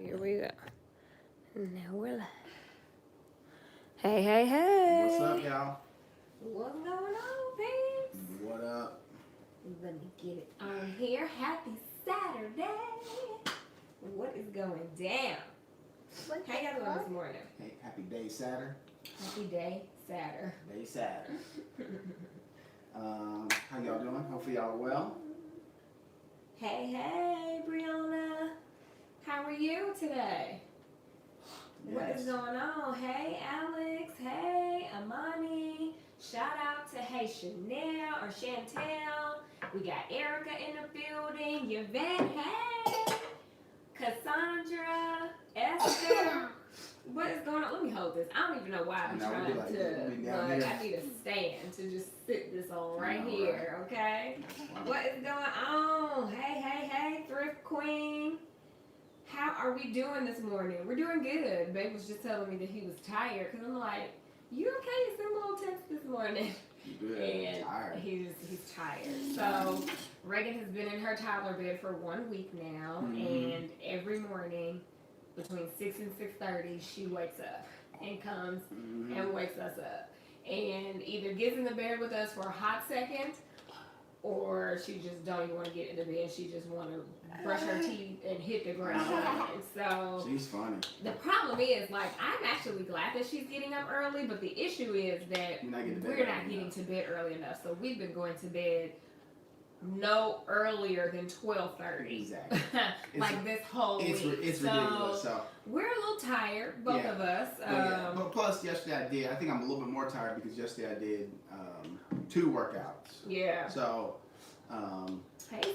Here we go. Now we're live. Hey, hey, hey. What's up, y'all? What's going on, Peeps? What up? Let me get it on here. Happy Saturday. What is going down? How y'all doing this morning? Hey, happy day, Saturn. Happy day, Saturday. Day Saturn. How y'all doing? Hopefully y'all are well. Hey, hey, Brianna. How are you today? Yes. What is going on? Hey, Alex. Hey, Amani. Shout out to Hey Chanel or Chantel. We got Erica in the building. Yvette. Hey. Cassandra. Esther. What is going on? Let me hold this. I don't even know why I'm trying to, but I need a stand to just sit this on right here, okay? What is going on? Hey, hey, hey, Thrift Queen. How are we doing this morning? We're doing good. Babe was just telling me that he was tired because I'm like, you okay? You sent a little text this morning. Good. And Tired. he's tired. So Reagan has been in her toddler bed for 1 week now, and every morning between 6 and 6:30 she wakes up and comes and wakes us up and either gets in the bed with us for a hot second, or she just don't even want to get in the bed. She just want to brush her teeth and hit the ground. And so she's funny. the problem is, like, I'm actually glad that she's getting up early, but the issue is that we're not getting to bed early enough. So we've been going to bed no earlier than 12:30. Exactly. Like this whole week. It's ridiculous. So we're a little tired, both of us. But plus yesterday I think I'm a little bit more tired because yesterday I did 2 workouts. Yeah. So hey,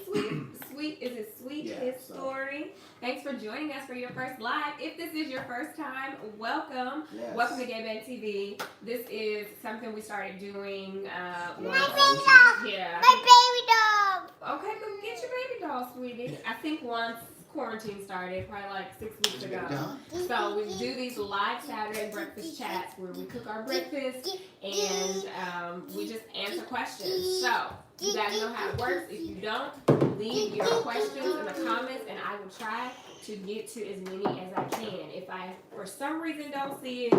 sweet, is it Sweet His Story? Thanks for joining us for your first live. If this is your first time, welcome. Yes. Welcome to GabeBabeTV. This is something we started doing. My baby doll. Yeah. My baby doll. Okay, go get your baby doll, sweetie. I think once quarantine started, probably like 6 weeks ago. So we do these live Saturday breakfast chats where we cook our breakfast and we just answer questions. So you guys know how it works. If you don't, leave your questions in the comments and I will try to get to as many as I can. If I, for some reason, don't see it,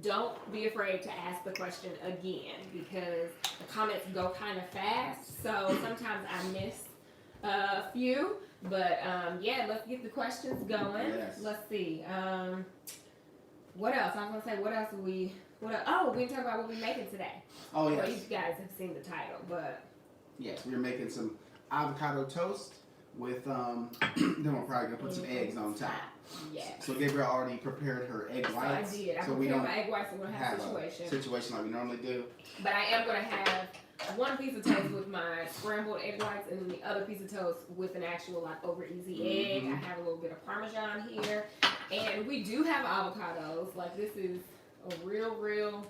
don't be afraid to ask the question again because the comments go kind of fast. So sometimes I miss a few. But yeah, let's get the questions going. Yes. Let's see. What else? I was gonna say, what else are we? Oh, we can talk about what we're making today. Oh yes. Well, you guys have seen the title, but yes, we're making some avocado toast with then we're probably gonna put some eggs on top. Yes. So Gabriel already prepared her egg whites. So I did. I so prepared we don't my egg whites, so we're gonna have a situation like we normally do. But I am gonna have one piece of toast with my scrambled egg whites, and then the other piece of toast with an actual like over easy egg. I have a little bit of Parmesan here, and we do have avocados. Like this is a real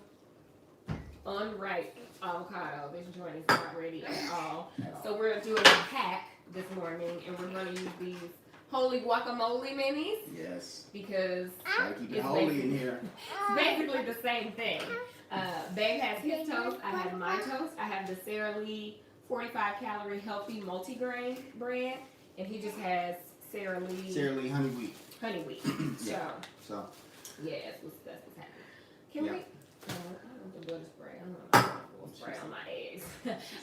unripe avocado. This joint is not ready at all. So we're doing a hack this morning, and we're gonna use these holy guacamole minis. Yes. Because gotta keep it holy in here. It's basically the same thing. Babe has his toast. I have my toast. I have the Sara Lee 45-calorie healthy multigrain bread, and he just has Sara Lee honey wheat. Honey wheat. Yeah. So yeah, that's what's happening. Can we? I don't the butter spray. I don't know. Spray on my eggs.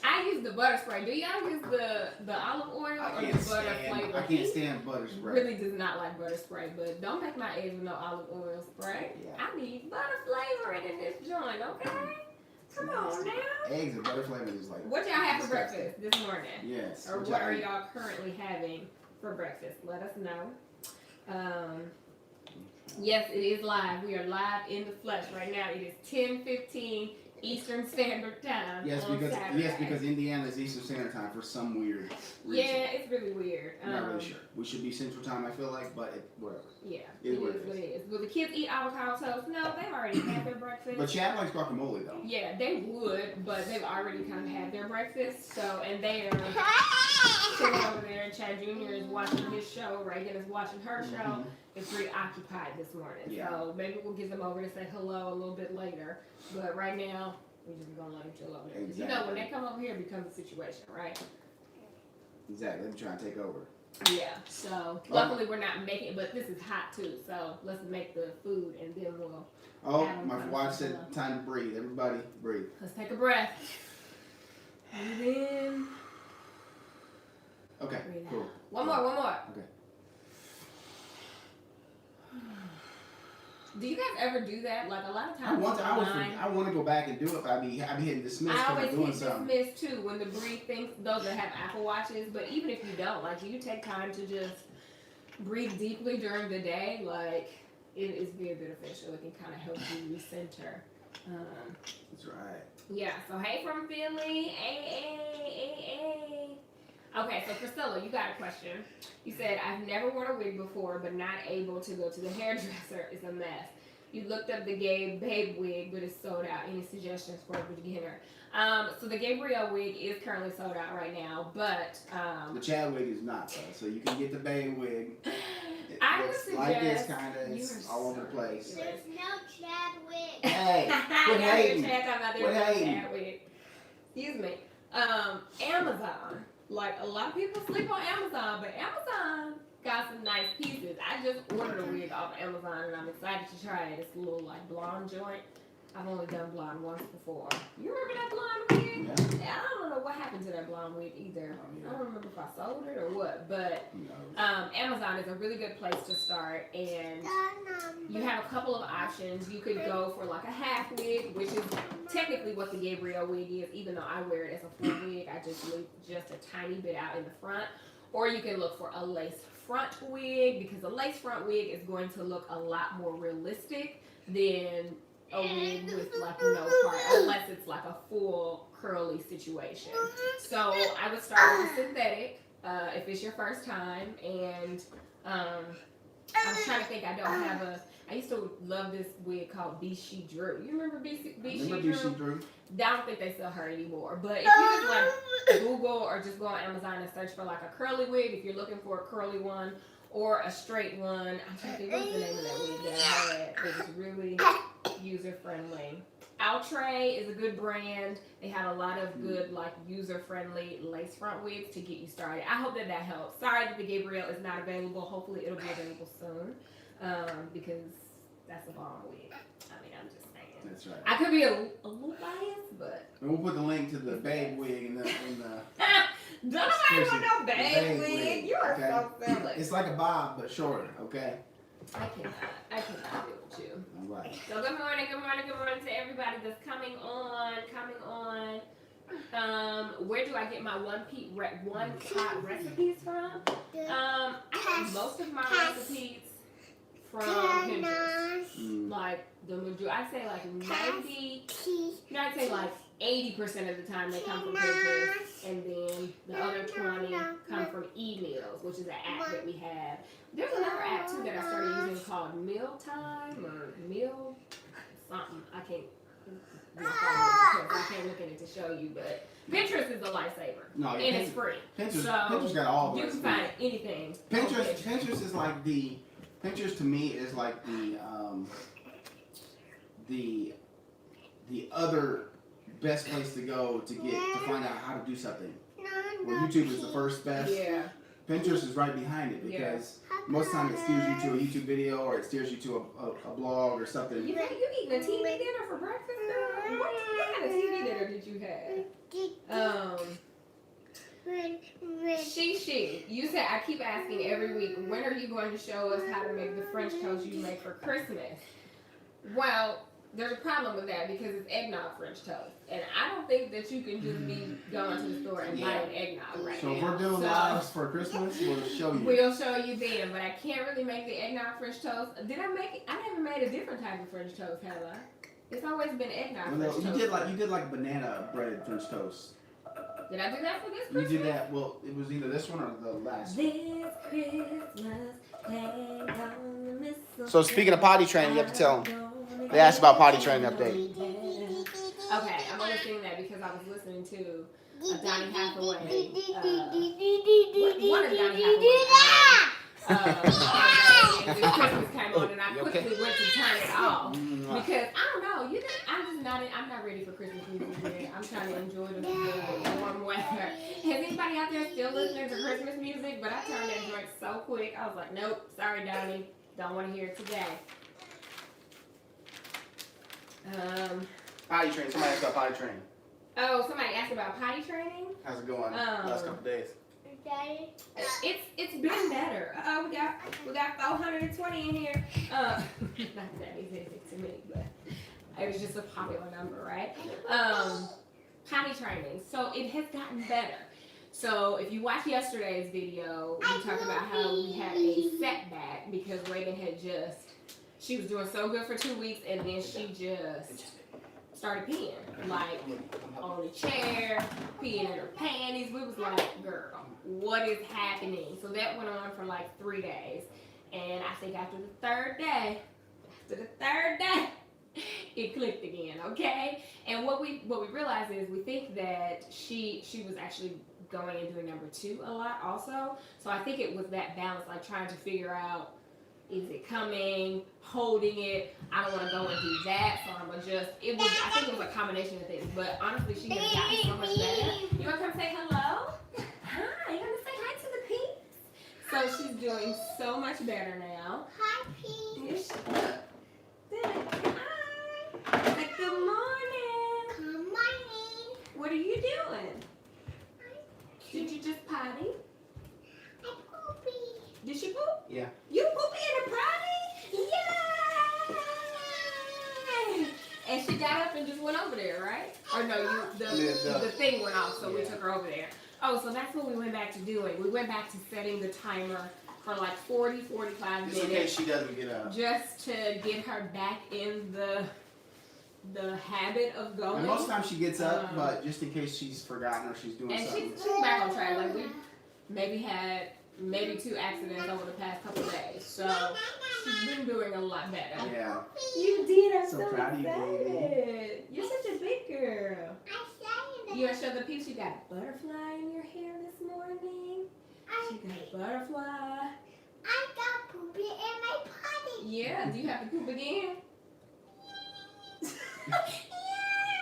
I use the butter spray. Do y'all use the olive oil or the butter flavor? I can't stand butter spray. Really does not like butter spray, but don't make my eggs with no olive oil spray. Yeah. I need butter flavoring in this joint, okay? Come on now. Eggs and butter flavor is like. What y'all have for breakfast this morning? Yes. Or what are y'all currently having for breakfast? Let us know. Yes, it is live. We are live in the flesh right now. It is 10:15 Eastern Standard Time. Yes, because Indiana is Eastern Standard Time for some weird reason. Yeah, it's really weird. I'm not really sure. We should be Central Time, I feel like, but whatever. Yeah, it is what it is. Will the kids eat avocado toast? No, they've already had their breakfast. But Chad likes guacamole, though. Yeah, they would, but they've already kind of had their breakfast. So, and they are sitting over there, and Chad Jr. is watching his show. Reagan is watching her show. They're preoccupied this morning. Yeah. So maybe we'll get them over to say hello a little bit later. But right now, we're just going to let them chill over there. Exactly. You know, when they come over here, it becomes a situation, right? Exactly. They're trying to take over. Yeah, so luckily we're not making it, but this is hot too, so let's make the food and then we'll. Oh, my watch said time to breathe. Everybody breathe. Let's take a breath. Breathe in. Okay, Breathe cool. Out. One more. Okay. Do you guys ever do that? Like a lot of I times want to go back and do it, but I be hitting dismiss. I always doing hit something. dismiss too when the breathe things, those that have Apple Watches, but even if you don't, like, do you take time to just breathe deeply during the day? Like, it is very beneficial. It can kind of help you recenter. That's right. Yeah, so hey from Philly. Hey. Okay, so Priscilla, you got a question. You said, I've never worn a wig before, but not able to go to the hairdresser. It's a mess. You looked up the Babe wig, but it's sold out. Any suggestions for a beginner? So the Gabrielle wig is currently sold out right now, but the Chad wig is not though, so you can get the Babe wig. I would suggest like this kind of, it's all over the place. There's no Chad wig. Hey, quit hating. Quit hating. Excuse me. Amazon. Like, a lot of people sleep on Amazon, but Amazon got some nice pieces. I just ordered a wig off Amazon, and I'm excited to try it. It's a little, like, blonde joint. I've only done blonde once before. You remember that blonde wig? Yeah. I don't know what happened to that blonde wig either. I don't remember if I sold it or what, but Amazon is a really good place to start, and you have a couple of options. You could go for like a half wig, which is technically what the Gabrielle wig is, even though I wear it as a full wig. I just leave just a tiny bit out in the front. Or you can look for a lace front wig, because a lace front wig is going to look a lot more realistic than a wig with like no part, unless it's like a full curly situation. So I would start with a synthetic if it's your first time, and I was trying to think. I used to love this wig called Be She Drew. You remember Be She Drew? I don't think they sell her anymore. But if you just like Google or just go on Amazon and search for like a curly wig, if you're looking for a curly one or a straight one, I'm trying to think what's the name of that wig that I had. It was really user friendly. Outre is a good brand. They have a lot of good like user friendly lace front wigs to get you started. I hope that helps. Sorry that the Gabrielle is not available. Hopefully it'll be available soon, because that's a bomb wig. I mean, I'm just saying. That's right. I could be a little biased, but and we'll put the link to the Babe wig in the don't nobody want no Babe wig. You are so silly. It's like a bob but shorter. Okay. I cannot deal with you. All right. So good morning to everybody that's coming on. Where do I get my one pot recipes from? I have most of my recipes from Pinterest. Like the majority, I'd say like 80% of the time they come from Pinterest, and then the other 20 come from emails, which is an app that we have. There's another app too that I started using called Mealtime or Meal something. I can't look at it to show you, but Pinterest is a lifesaver. No, and it's free. Pinterest got all of it. You can find anything. Pinterest is like Pinterest to me is like the other best place to go to find out how to do something. Where YouTube is the first best. Yeah. Pinterest is right behind it, because most of the time it steers you to a YouTube video, or it steers you to a blog or something. You eating a TV dinner for breakfast? What kind of TV dinner did you have? You said, I keep asking every week, when are you going to show us how to make the French toast you make for Christmas? Well, there's a problem with that, because it's eggnog French toast. And I don't think that you can just be going to the store and buying eggnog right now. So if we're doing lives for Christmas, we'll show you. We'll show you then, but I can't really make the eggnog French toast. Did I make it? I never made a different type of French toast, have I? It's always been eggnog French toast. You did like banana bread French toast. Did I do that for this Christmas? You did that. Well, it was either this one or the last one. This Christmas, hang on the mistletoe. So speaking of potty training, you have to tell them. They asked about potty training update. Okay, I'm only saying that because I was listening to Donny Hathaway. One of Donny Hathaway's And then Christmas came on, and I quickly went to turn it off because I don't know. You think I'm not ready for Christmas music yet. I'm trying to enjoy the warm weather. Has anybody out there still listening to Christmas music? But I turned that joint so quick. I was like, nope, sorry, Donnie, don't want to hear it today. Potty training. Somebody asked about potty training. Oh, somebody asked about potty training. How's it going? Last couple days. Daddy. It's been better. We got 420 in here. Not that means anything to me, but it was just a popular number, right? Potty training. So it has gotten better. So if you watched yesterday's video, we talked about how we had a setback because Reagan she was doing so good for 2 weeks, and then she just started peeing, like on the chair, peeing in her panties. We was like, girl, what is happening? So that went on for like 3 days, and I think after the third day, it clicked again, okay? And what we realized is we think that she was actually going and doing number 2 a lot also. So I think it was that balance, like trying to figure out, is it coming, holding it? I don't want to go and do that, so I'm gonna I think it was a combination of things, but honestly, she has gotten so much better. You wanna come say hello? Hi, you wanna say hi to the Peeps? So she's doing so much better now. Hi, Peeps. Hi. Like, good morning. Good morning. What are you doing? Did you just potty? I poopy. Did she poop? Yeah. You poopy in a potty? Yay! And she got up and just went over there, right? Or no, the thing went off, so we took her over there. Oh, so that's what we went back to doing. We went back to setting the timer for like 40, 45 minutes. Just in case she doesn't get up. Just to get her back in the habit of going. And most of the time she gets up, but just in case she's forgotten or she's doing something. And she's back on track. Like we maybe had 2 accidents over the past couple of days. So she's been doing a lot better. Yeah. You did. I'm so proud of you, baby. You're such a big girl. I said You want to show the Peeps you got a butterfly in your hair this morning? She got a butterfly. I got poopy in my potty. Yeah. Do you have to poop again? Yeah.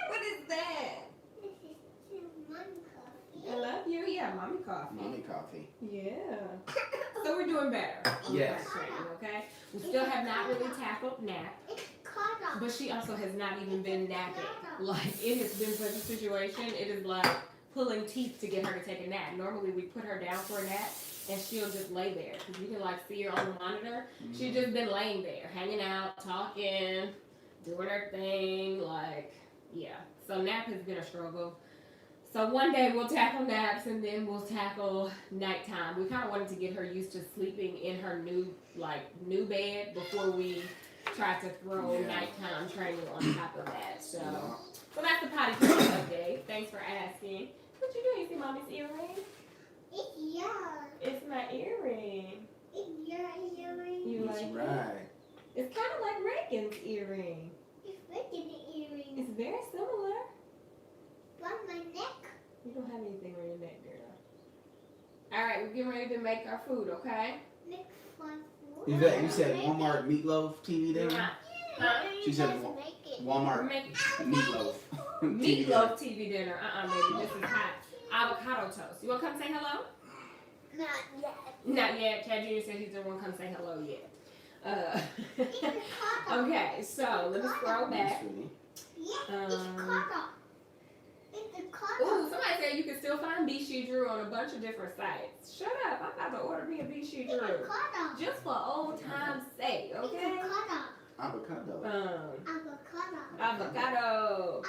What is that? This is mommy coffee. I love you. Yeah, mommy coffee. Mommy coffee. Yeah. So we're doing better. Yes. Okay. We still have not really tackled nap, It's caught up. but she also has not even been napping. Like it has been such a situation. It is like pulling teeth to get her to take a nap. Normally we put her down for a nap and she'll just lay there because we can like see her on the monitor. She's just been laying there, hanging out, talking, doing her thing. Like yeah. So nap has been a struggle. So one day we'll tackle naps and then we'll tackle nighttime. We kind of wanted to get her used to sleeping in her new bed before we try to throw nighttime training on top of that. So that's the potty training update. Thanks for asking. What you doing? You see mommy's earring? It's yours. It's my earring. It's your earring. You That's like it? right. It's kind of like Reagan's earring. It's freaking the earring. It's very similar. On my neck. You don't have anything on your neck, girl. All right, we're getting ready to make our food, okay? Neck fun. You said Walmart meatloaf TV dinner? She said Just make it. Walmart meatloaf. Meatloaf TV dinner. Baby, this is hot. Avocado toast. You want to come say hello? Not yet. Not yet. Chad Jr. said he didn't want to come say hello yet. It's caught up. Okay, so let me scroll back. Yeah, it's caught up. It's caught Ooh, up. somebody said you can still find She Drew on a bunch of different sites. Shut up. I'm about to order me a She Drew. It's caught up. Just for old time's sake, okay? It's caught up. Avocado. Avocado.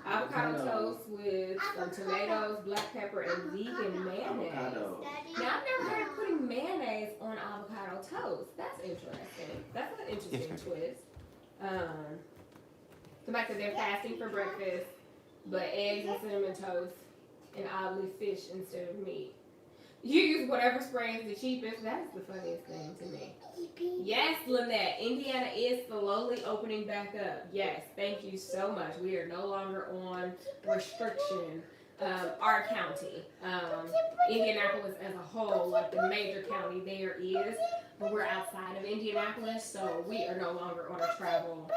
Avocado toast with some tomatoes, black pepper, and vegan mayonnaise. Avocado. Now, I've never heard of putting mayonnaise on avocado toast. That's interesting. That's an interesting twist. Somebody said they're fasting for breakfast, but eggs and cinnamon toast and oddly fish instead of meat. You use whatever spray is the cheapest. That's the funniest thing to me. Yes, Lynette. Indiana is slowly opening back up. Yes, thank you so much. We are no longer on restriction our county. Indianapolis as a whole, like the major county there is, but we're outside of Indianapolis, so we are no longer on a travel,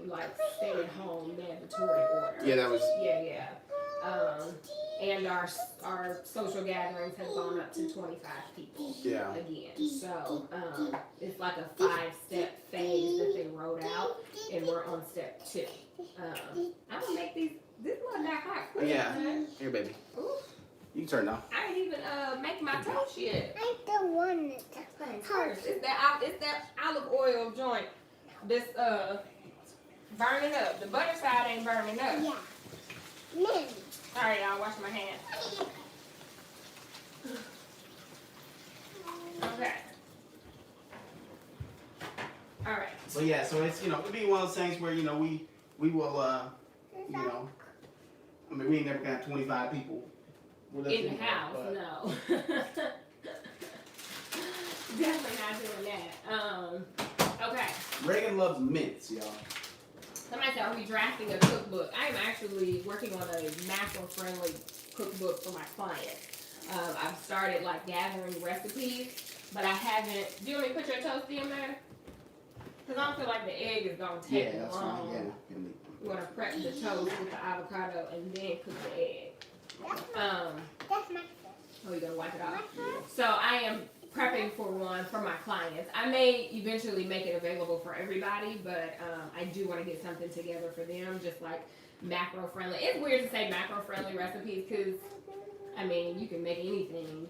like stay at home mandatory order. Yeah, that was. Yeah. And our social gatherings have gone up to 25 people. Yeah. Again, so it's like a 5-step phase that they wrote out, and we're on step 2. I'm gonna make these. This wasn't that hot. Yeah. Here, baby. Ooh. You can turn it off. I ain't even make my toast yet. I don't want it. First, it's that olive oil joint that's burning up. The butter side ain't burning up. Yeah. Man. Sorry, y'all. Wash my hands. Okay. All right. So yeah, so it's it'll be one of those things where we will I mean we ain't never got 25 people with us In the anymore, house, but- no. Definitely not doing that. Okay. Reagan loves mints, y'all. Somebody said, are we drafting a cookbook? I am actually working on a macro-friendly cookbook for my clients. I've started like gathering recipes, but I haven't. Do you want me to put your toasty in there? Because I don't feel like the egg is going to take That's long. fine. Yeah. You want to prep the toast with the avocado and then cook the egg. That's my Oh, you're going to wipe it off? So I am prepping for one for my clients. I may eventually make it available for everybody, but I do want to get something together for them, just like macro-friendly. It's weird to say macro-friendly recipes because, I mean, you can make anything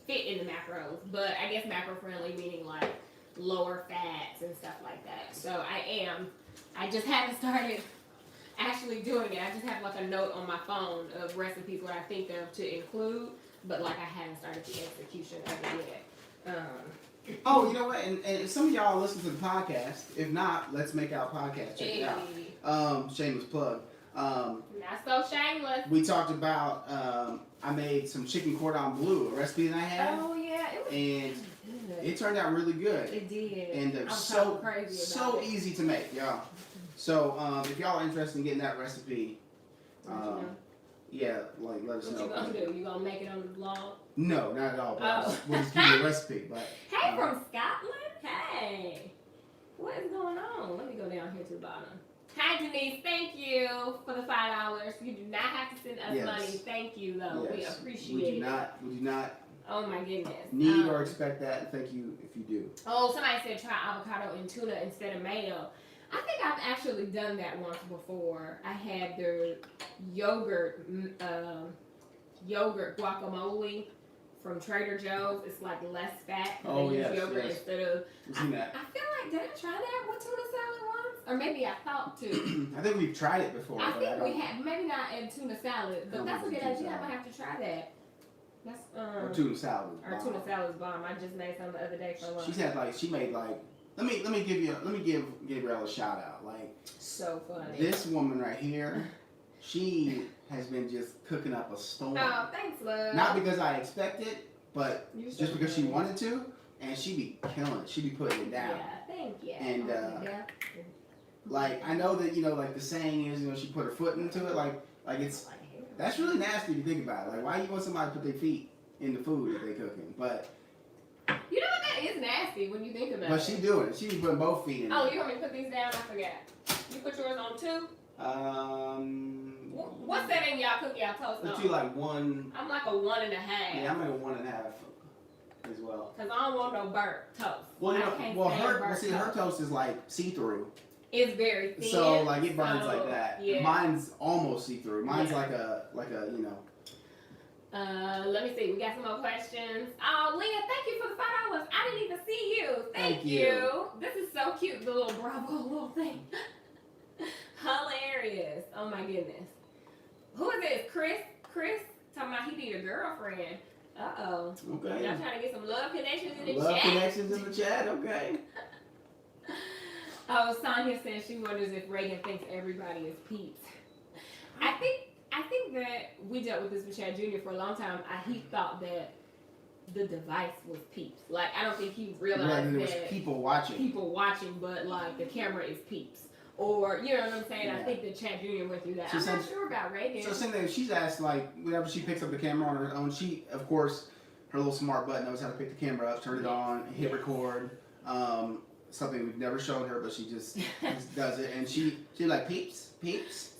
fit in the macros, but I guess macro-friendly meaning like lower fats and stuff like that. So I just haven't started actually doing it. I just have like a note on my phone of recipes what I think of to include, but like I haven't started the execution of it yet. Oh, you know what? And some of y'all listen to the podcast. If not, let's make our podcast. Check it out. Shameless plug. Not so shameless. We talked about I made some chicken cordon bleu, a recipe that I had. Oh yeah, it was And good. it turned out really good. It did. And I'm so crazy about it. easy to make, y'all. So if y'all are interested in getting that recipe, yeah, like let us What know. you gonna do? You gonna make it on the blog? No, not at all. But Oh. we'll just give you a recipe. But Hey, from Scotland? Hey. What is going on? Let me go down here to the bottom. Hi, Denise. Thank you for the $5. You do not have to send us Yes. money. Thank you, though. We yes, appreciate we it. do not Oh, my goodness. need or expect that. And thank you if you do. Oh, somebody said try avocado and tuna instead of mayo. I think I've actually done that once before. I had the yogurt guacamole from Trader Joe's. It's like less fat. Oh, they use yes, yogurt yes. instead of. We've seen that. I feel like did I try that with tuna salad once, or maybe I thought to. I think we've tried it before. I but think we don't- had maybe not in tuna salad, but don't that's a think good it's idea. I tuna might have to try that. That's Or tuna salad. Our tuna salad's bomb. I just made some the other day for lunch. She made like. Let me give Gabrielle a shout out. Like So funny. this woman right here, she has been just cooking up a storm. Oh, thanks, love. Not because I expected, but You're so just because she good. wanted to, and she be killing it. She be putting it down. Yeah, thank you. And, yeah. Like I know that like the saying is she put her foot into it. Like it's that's really nasty if you think about it. Like why you want somebody to put their feet in the food that they cooking? But You know what? That is nasty when you think about it. she doing it. She be putting both feet in. Oh, it. you want me to put these down? I forgot. You put yours on 2? What's that in y'all cook y'all toast Let's on? do like 1. I'm like a 1.5. Yeah, I'm like a 1.5 as well. Cause I don't want no burnt toast. Well, I can't stand her burnt her toast is like see-through, It's very thin. so like it burns so, like that. Yeah. Mine's almost see-through. Mine's Yeah. like a Let me see. We got some more questions. Oh, Leah, thank you for the $5. I didn't even see you. Thank you. This is so cute. The little Bravo little thing. Hilarious. Oh my goodness. Who is this? Chris? Talking about he need a girlfriend. Uh-oh. Okay. Y'all trying to get some love connections in the Love chat? connections in the chat. Okay. Oh, Sonia says she wonders if Reagan thinks everybody is Peeps. I think that we dealt with this with Chad Jr. for a long time. He thought that the device was Peeps. Like, I don't think he realized There was that people watching. but like the camera is Peeps. Or, you know what I'm saying? Yeah. I think that Chad Jr. went through that. She I'm said- not sure about Reagan. So same thing. She's asked like whenever she picks up the camera on her own, she of course her little smart button knows how to pick the camera up, turn it on, hit record. Something we've never shown her, but she just does it, and she like Peeps.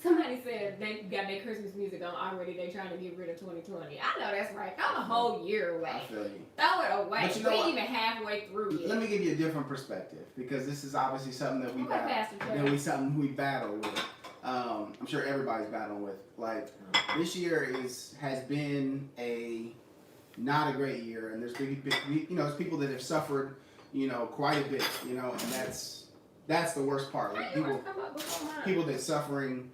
Somebody said they got their Christmas music on already. They trying to get rid of 2020. I know that's right. Throw the whole year away. I feel you. Throw it away. But you know we ain't what? even halfway through yet. Let me give you a different perspective because this is obviously something that we Okay, Pastor battle. Something we battle with. I'm sure everybody's battling with. Like this year has been not a great year, and there's there's people that have suffered, quite a bit, and that's the worst part. Like people that suffering,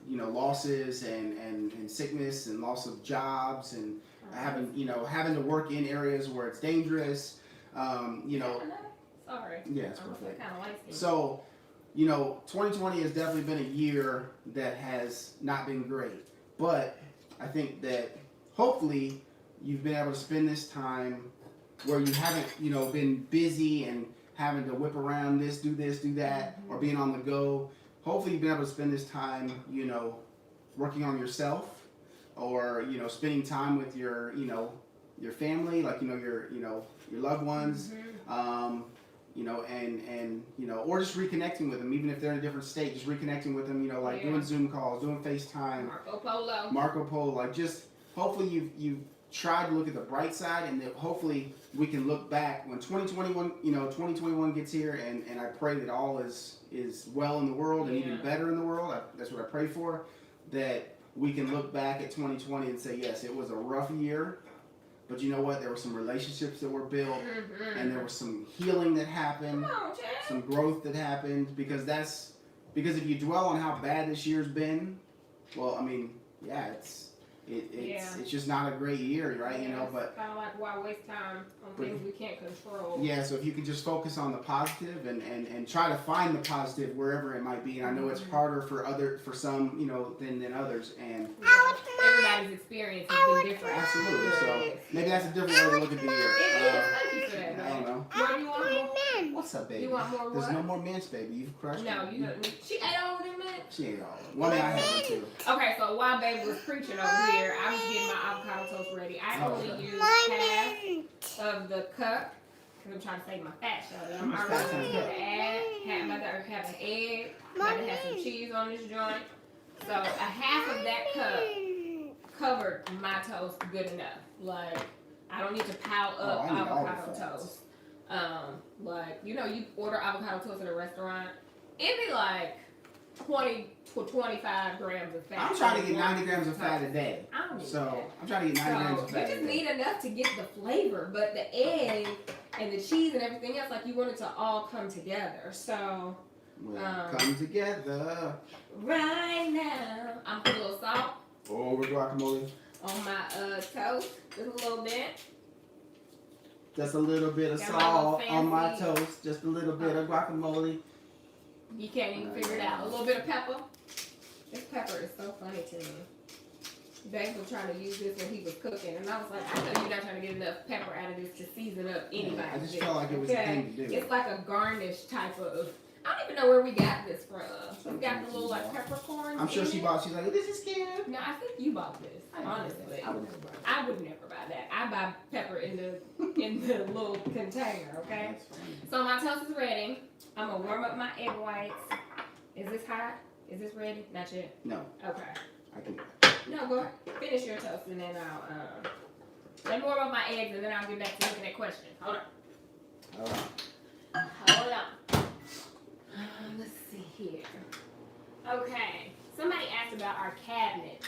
losses and sickness and loss of jobs and having to work in areas where it's dangerous. Sorry. Yeah, it's perfect. Kind of light skin. So, 2020 has definitely been a year that has not been great. But I think that hopefully you've been able to spend this time where you haven't, been busy and having to whip around this, do that, or being on the go. Hopefully you've been able to spend this time, working on yourself or, spending time with your family, like, your loved ones. Or just reconnecting with them, even if they're in a different state, just reconnecting with them, doing Zoom calls, doing FaceTime. Marco Polo. Like, just hopefully you've tried to look at the bright side, and that hopefully we can look back when 2021 gets here, and I pray that all is well in the world and even better in the world. That's what I pray for, that we can look back at 2020 and say, yes, it was a rough year. But you know what? There were some relationships that were built, and there was some healing that happened, some growth that happened. Because if you dwell on how bad this year's been, well, I mean, yeah, it's just not a great year, right? But kind of like why waste time on things we can't control. Yeah, so if you could just focus on the positive and try to find the positive wherever it might be. And I know it's harder for some, than others. And everybody's experience has been different. Absolutely. So maybe that's a different way to look at the year. Thank you for that. I don't know. What do you want more? What's up, baby? You want more There's what? no more mints, baby. You've crushed No, it. you don't. She ate all of them mints? She ate all of them. One day I had one too. Okay, so while Babe was preaching over here, I was getting my avocado toast ready. I only used half of the cup because I'm trying to save my fat, so I'm already going to I'm about to have an egg. I'm about to have some cheese on this joint. So a half of that cup covered my toast good enough. Like, I don't need to pile up avocado toast. You order avocado toast at a restaurant, it'd be like 20 to 25 grams of fat. I'm trying to get 90 grams of fat a day. I don't need So that. I'm trying to get 90 grams of fat. You just need enough to get the flavor, but the egg and the cheese and everything else, like, you want it to all come together. So Come together. right now, I'm putting a little salt Over guacamole. on my toast, just a little bit. Just a little bit of Got my salt little on my fancy- toast. Just a little bit of guacamole. You can't even figure it out. A little bit of pepper. This pepper is so funny to me. Dave was trying to use this when he was cooking, and I was like, I know you're not trying to get enough pepper out of this to season up anybody's I just dish, felt like it was the thing to do. It's like a garnish type of. I don't even know where we got this from. We got the little like peppercorns. I'm sure in she it. bought. She's like, this is cute. No, I think you bought this. Honestly, I would never buy that. I buy pepper in the little container. Okay. That's funny. So my toast is ready. I'm gonna warm up my egg whites. Is this hot? Is this ready? Not yet. No, Okay. I can. No, go ahead. Finish your toast and then I'll let me warm up my eggs and then I'll get back to looking at questions. Hold on. All right. Hold on. Let's see here. Okay. Somebody asked about our cabinets.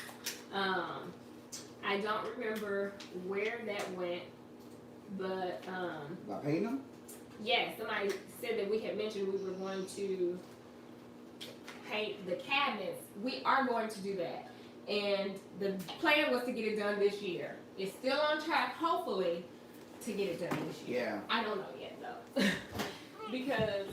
I don't remember where that went, but About painting them? yeah, somebody said that we had mentioned we were going to paint the cabinets. We are going to do that. And the plan was to get it done this year. It's still on track, hopefully, to get it done this year. Yeah. I don't know yet, though. Because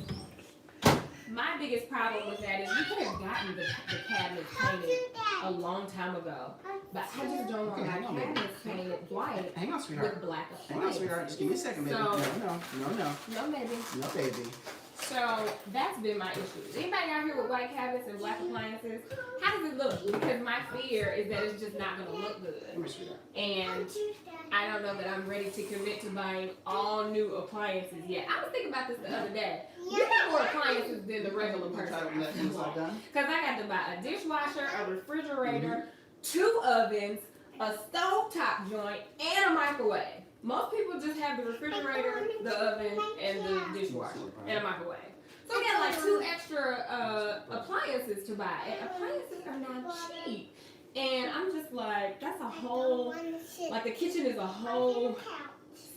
my biggest problem with that is we could have gotten the cabinets painted a long time ago. But I just don't want my cabinets painted white Hang on, sweetheart. with black Hang on, appliance. sweetheart. Just give me a second, baby. So- No, baby. No, maybe. No, baby. So that's been my issue. Anybody out here with white cabinets and black appliances? How does it look? Because my fear is that it's just not gonna look good. And I don't know that I'm ready to commit to buying all new appliances yet. I was thinking about this the other day. We got more appliances than the regular person. Because I got to buy a dishwasher, a refrigerator, 2 ovens, a stovetop joint, and a microwave. Most people just have the refrigerator, the oven, and the dishwasher, and a microwave. So we got like 2 extra appliances to buy, and appliances are not cheap. And I'm just like, that's a whole, like the kitchen is a whole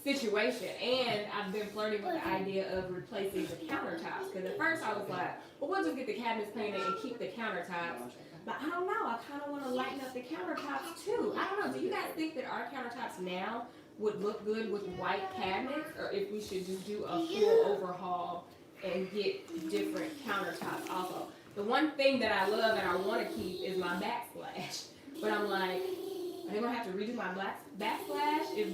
situation. And I've been flirting with the idea of replacing the countertops. Because at first I was like, well, we'll just get the cabinets painted and keep the countertops. But I don't know, I kind of want to lighten up the countertops too. I don't know, do you guys think that our countertops now would look good with white cabinets? Or if we should just do a full overhaul and get different countertops also? The one thing that I love and I want to keep is my backsplash. But I'm like, are they gonna have to redo my backsplash if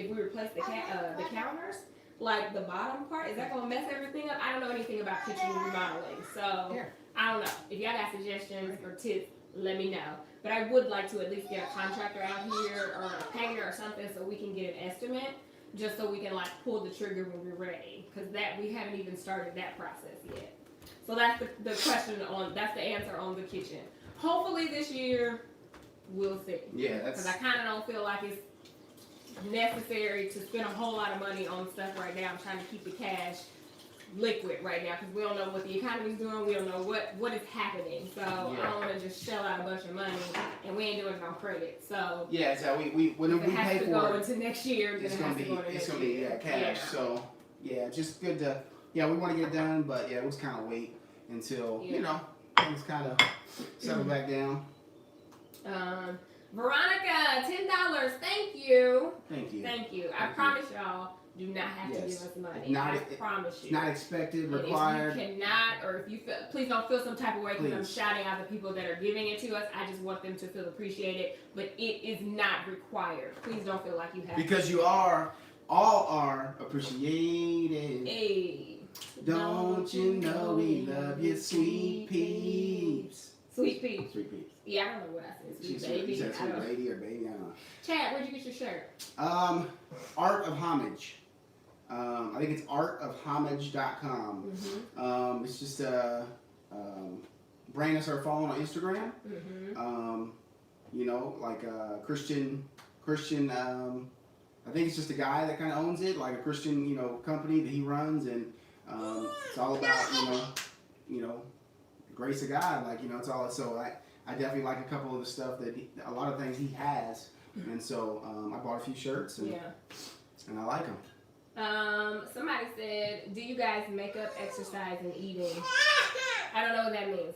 we replace the counters? Like the bottom part, is that gonna mess everything up? I don't know anything about kitchen remodeling, so I don't know. If y'all got suggestions or tips, let me know. But I would like to at least get a contractor out here or a painter or something so we can get an estimate, just so we can like pull the trigger when we're ready, because that we haven't even started that process yet. So that's the question that's the answer on the kitchen. Hopefully this year, we'll see. Yeah, that's... Because I kind of don't feel like it's necessary to spend a whole lot of money on stuff right now. I'm trying to keep the cash liquid right now because we don't know what the economy's doing. We don't know what is happening. So I don't want to just shell out a bunch of money and we ain't doing it on credit. So yeah, so we when we pay for it, go into next year, it's gonna be cash. Yeah. So yeah, just good to we want to get it done, but yeah, it was kind of wait until you know things kind of settle back down. Veronica, $10. Thank you. Thank you. Thank you. I promise y'all, do not have to give us money. I promise you. It's not expected, and required. If you cannot, or if you feel, please don't feel some type of way because I'm shouting out the people that are giving it to us. I just want them to feel appreciated, but it is not required. Please don't feel like you have because to. You are, all are appreciated. Hey. Don't you know we love you, sweet peeps. Sweet peeps. Sweet peeps. Yeah, I don't know what I said. Sweet baby. You said sweet lady or baby, I don't know. Chad, where'd you get your shirt? Art of Homage. I think it's artofhomage.com. Mm-hmm. It's just brand us our phone on Instagram. Mm-hmm. You know, like Christian. I think it's just a guy that kind of owns it, like a Christian, company that he runs, and it's all about you know, grace of God, like it's all. So I definitely like a couple of the stuff that a lot of things he has, and so I bought a few shirts and I like them. Somebody said, do you guys make up exercise and eating? I don't know what that means.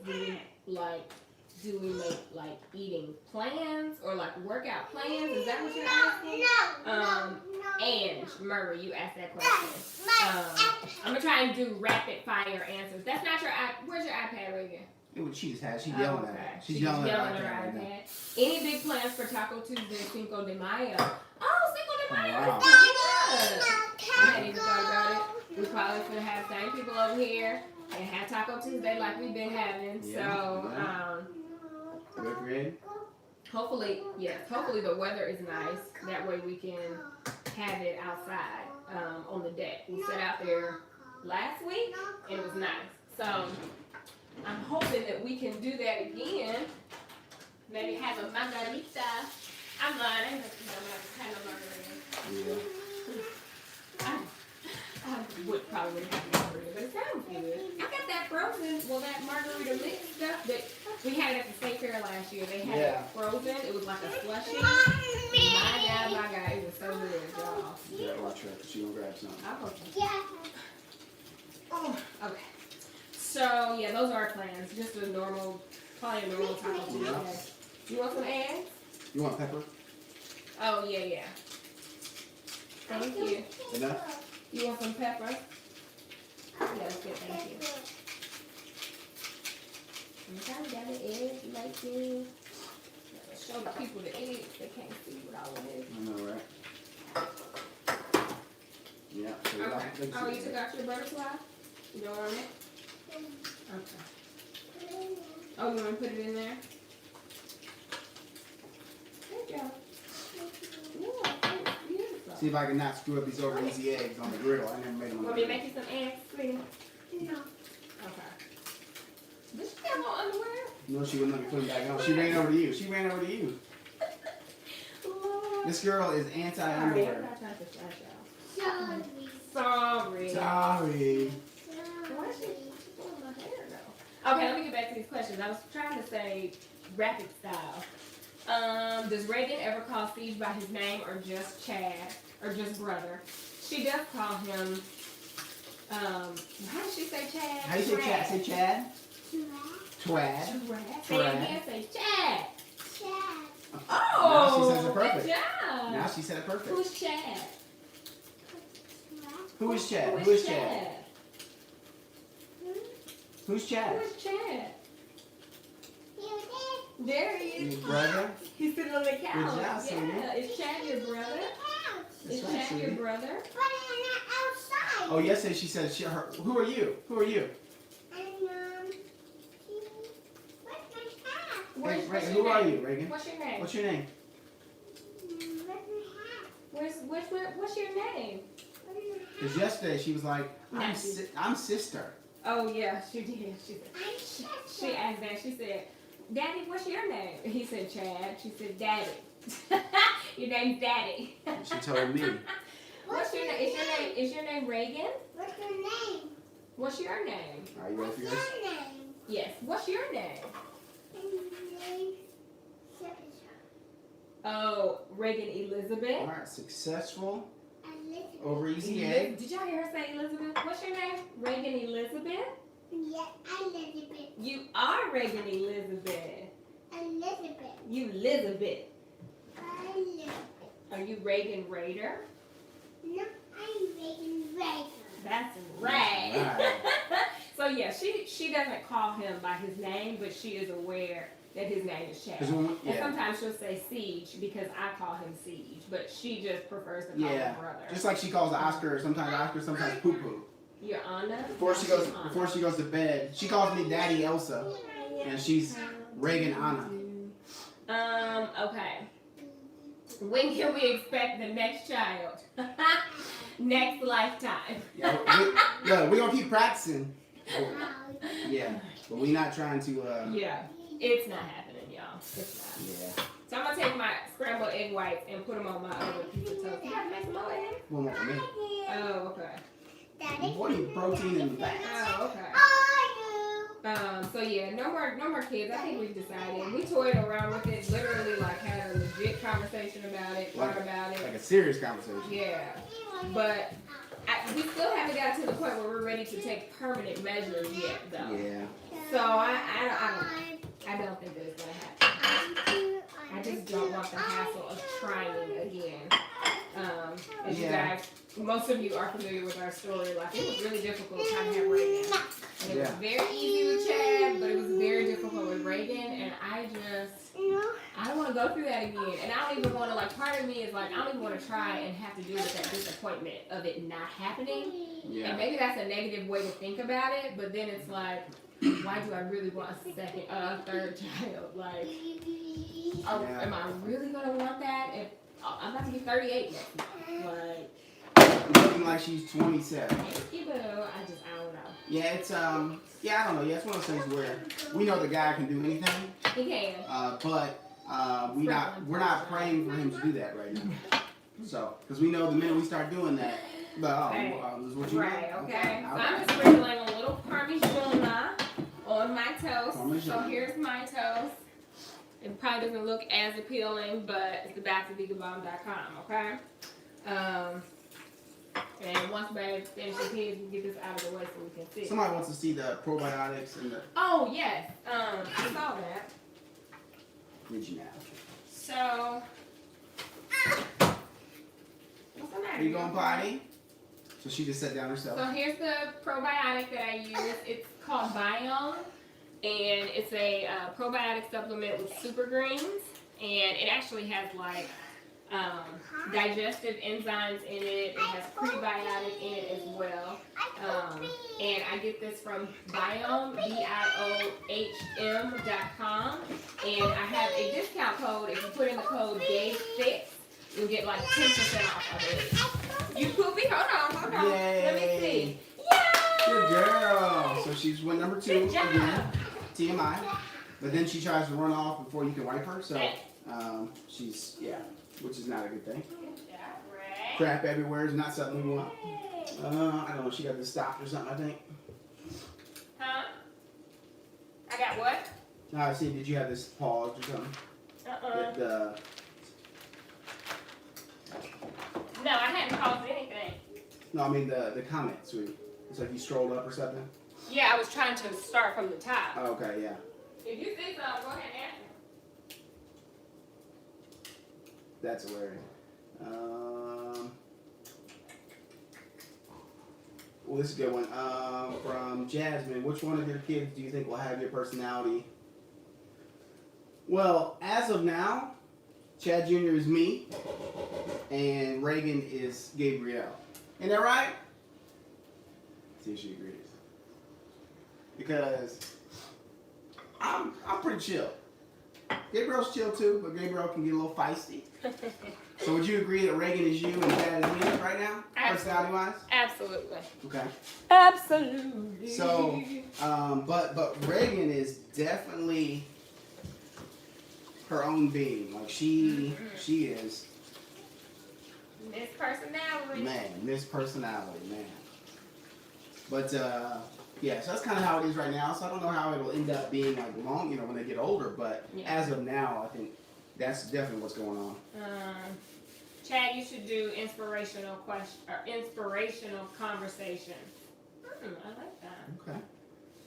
Do we make like eating plans or like workout plans? Is that what you're asking? No. And Murray, you asked that question. I'm gonna try and do rapid fire answers. That's not your where's your iPad right here? It was she just had. She's yelling at it. She's yelling at her iPad. Any big plans for Taco Tuesday, Cinco de Mayo? Oh, Cinco de Mayo! Wow. I hadn't even thought about it. We probably gonna have same people over here and have Taco Tuesday like we've been having. Hopefully the weather is nice. That way we can have it outside on the deck. We sat out there last week and it was nice. So I'm hoping that we can do that again. Maybe have a margarita. I'm lying. I ain't had no margarita. Yeah. I would probably have a margarita, but it sounds good. I got that frozen, that margarita mix stuff that we had at the state fair last year. They had it frozen. It was like a slushie. My God, it was so good, y'all. You gotta watch her because she gonna grab something. I'll go. Okay. So, those are our plans. Just probably a normal Taco Tuesday. You want some eggs? You want pepper? Oh, yeah. Thank you. Enough? You want some pepper? Yes, good, thank you. Okay, got the eggs, bacon. Show the people the eggs. They can't see what all it is. I know, right? Yeah. So okay. Oh, you took out your butterfly? You don't want it? Okay. Oh, you want to put it in there? There you go. Yeah, that's beautiful. See if I can not screw up these over easy eggs on the griddle. I never made them on the Want me to griddle. make you some eggs, sweetie? No. Okay. Does she have on underwear? No, she wouldn't let me put them back on. She ran over to you. She ran over to you. Lord. This girl is Sorry, anti-underwear. I'm not trying to flash out. Sorry. Sorry. Sorry. Why is she pulling my hair though? Okay, let me get back to these questions. I was trying to say rapid style. Does Reagan ever call Siege by his name or just Chad or just brother? She does call him. How does she say Chad? How do you say Chad? Say Chad? Twad. Say it again. Say Chad. Chad. Oh, Now she says it perfect. Good job. Now she said it perfect. Who's Chad? Who is Chad? Who Who is is Chad? Who's Chad? Who is Chad? There he is. Your brother? He's sitting on the couch. Good job, sweetie. Yeah, is Chad your brother? That's Is right, Chad your sweetie. brother? Oh, yesterday she said, who are you? Who are you? Hey, Reagan, who are you, Reagan? What's your name? What's your name? What's your name? Because yesterday she was like, I'm sister. Oh yeah, she did. She asked that. She said, "Daddy, what's your name?" He said, "Chad." She said, "Daddy." Your name's Daddy. She told me. What's your name? Is your name Reagan? What's your name? What's your name? Are you ready for What's yours? your name? Yes. What's your name? Oh, Reagan Elizabeth. All right, successful Elizabeth. over easy egg. Did y'all hear her say Elizabeth? What's your name? Reagan Elizabeth? Yeah, Elizabeth. You are Reagan Elizabeth. Elizabeth. You Elizabeth. Elizabeth. Are you Reagan Raider? No, I'm Reagan Raider. That's right. Right. So yeah, she doesn't call him by his name, but she is aware that his name is Chad. 'Cause And yeah. sometimes she'll say Siege because I call him Siege, but she just prefers to call Yeah. him brother. Just like she calls the Oscar, sometimes Poo Poo. Your Anna? Before she goes to bed, she calls me Daddy Elsa, and she's Reagan Anna. Okay. When can we expect the next child? Next lifetime. Yeah, we're gonna keep practicing. Yeah, but we're not trying to. Yeah, it's not happening, y'all. It's not. Yeah. So I'm gonna take my scrambled egg whites and put them on my other piece of toast. You gotta make some more eggs? One more for me. Oh, okay. What are you protein and fat? Oh, okay. So yeah, no more kids. I think we've decided. We toyed around with it, literally like had a legit conversation about it, thought about it. Like a serious conversation. Yeah, but we still haven't got to the point where we're ready to take permanent measures yet, though. Yeah. So I don't think that it's gonna happen. I just don't want the hassle of trying again. As you guys, most of you are familiar with our story. Like, it was really difficult trying to have Reagan. And it was very easy with Chad, but it was very difficult with Reagan. And I don't want to go through that again. And I don't even want to, like, part of me is like, I don't even want to try and have to deal with that disappointment of it not happening. Yeah. And maybe that's a negative way to think about it, but then it's like, why do I really want a third child? Like, am I really going to want that? If I'm about to be 38 next month. Like, Looking like she's 27. you know, I don't know. Yeah, it's I don't know. Yeah, it's one of those things where we know the guy can do anything. He can. But we're not praying for him to do that right now. So, because we know the minute we start doing that, this is what you Right, want. okay. So I'm just sprinkling a little Parmigiana on my toast. Parmesan. So here's my toast. It probably doesn't look as appealing, but it's back to veganbomb.com, okay? And once Babe finishes his, we get this out of the way so we can see. Somebody wants to see the probiotics and the. Oh, yes. I saw that. Did you now? So, what's the matter? Are you going potty? So she just sat down herself. So here's the probiotic that I use. It's called Biome, and it's a probiotic supplement with super greens, and it actually has like digestive enzymes in it. It has prebiotic in it as well, and I I get this from Biohm, BIOHM.com. And I have a discount code. If you put in the code GabeFix, you'll get like 10% off of it. You poopy? Hold on. Yay. Let me see. Yay! Good girl. So she's went number 2 Good job. again. TMI. But then she tries to run off before you can wipe her. So she's, which is not a good thing. Crap everywhere is not something we want. I don't know. She got this stopped or something, I think. Huh? I got what? I see. Did you have this paused or something? No, I hadn't paused anything. No, I mean the comment, sweetie. It's like you scrolled up or something? Yeah, I was trying to start from the top. Oh, okay, yeah. If you think so, go ahead and ask me. That's hilarious. Well, this is a good one. From Jasmine, which one of your kids do you think will have your personality? Well, as of now, Chad Jr. is me, and Reagan is Gabrielle. Ain't that right? See if she agrees. Because I'm pretty chill. Gabrielle's chill too, but Gabrielle can get a little feisty. So would you agree that Reagan is you and Chad is me right now, personality-wise? Absolutely. Okay. Absolutely. So, but Reagan is definitely her own being. Like she is. Miss Personality. Miss Personality, man. But yeah, so that's kind of how it is right now. So I don't know how it'll end up being like long, when they get older. But as of now, I think that's definitely what's going on. Chad, you should do inspirational conversation. I like that. Okay.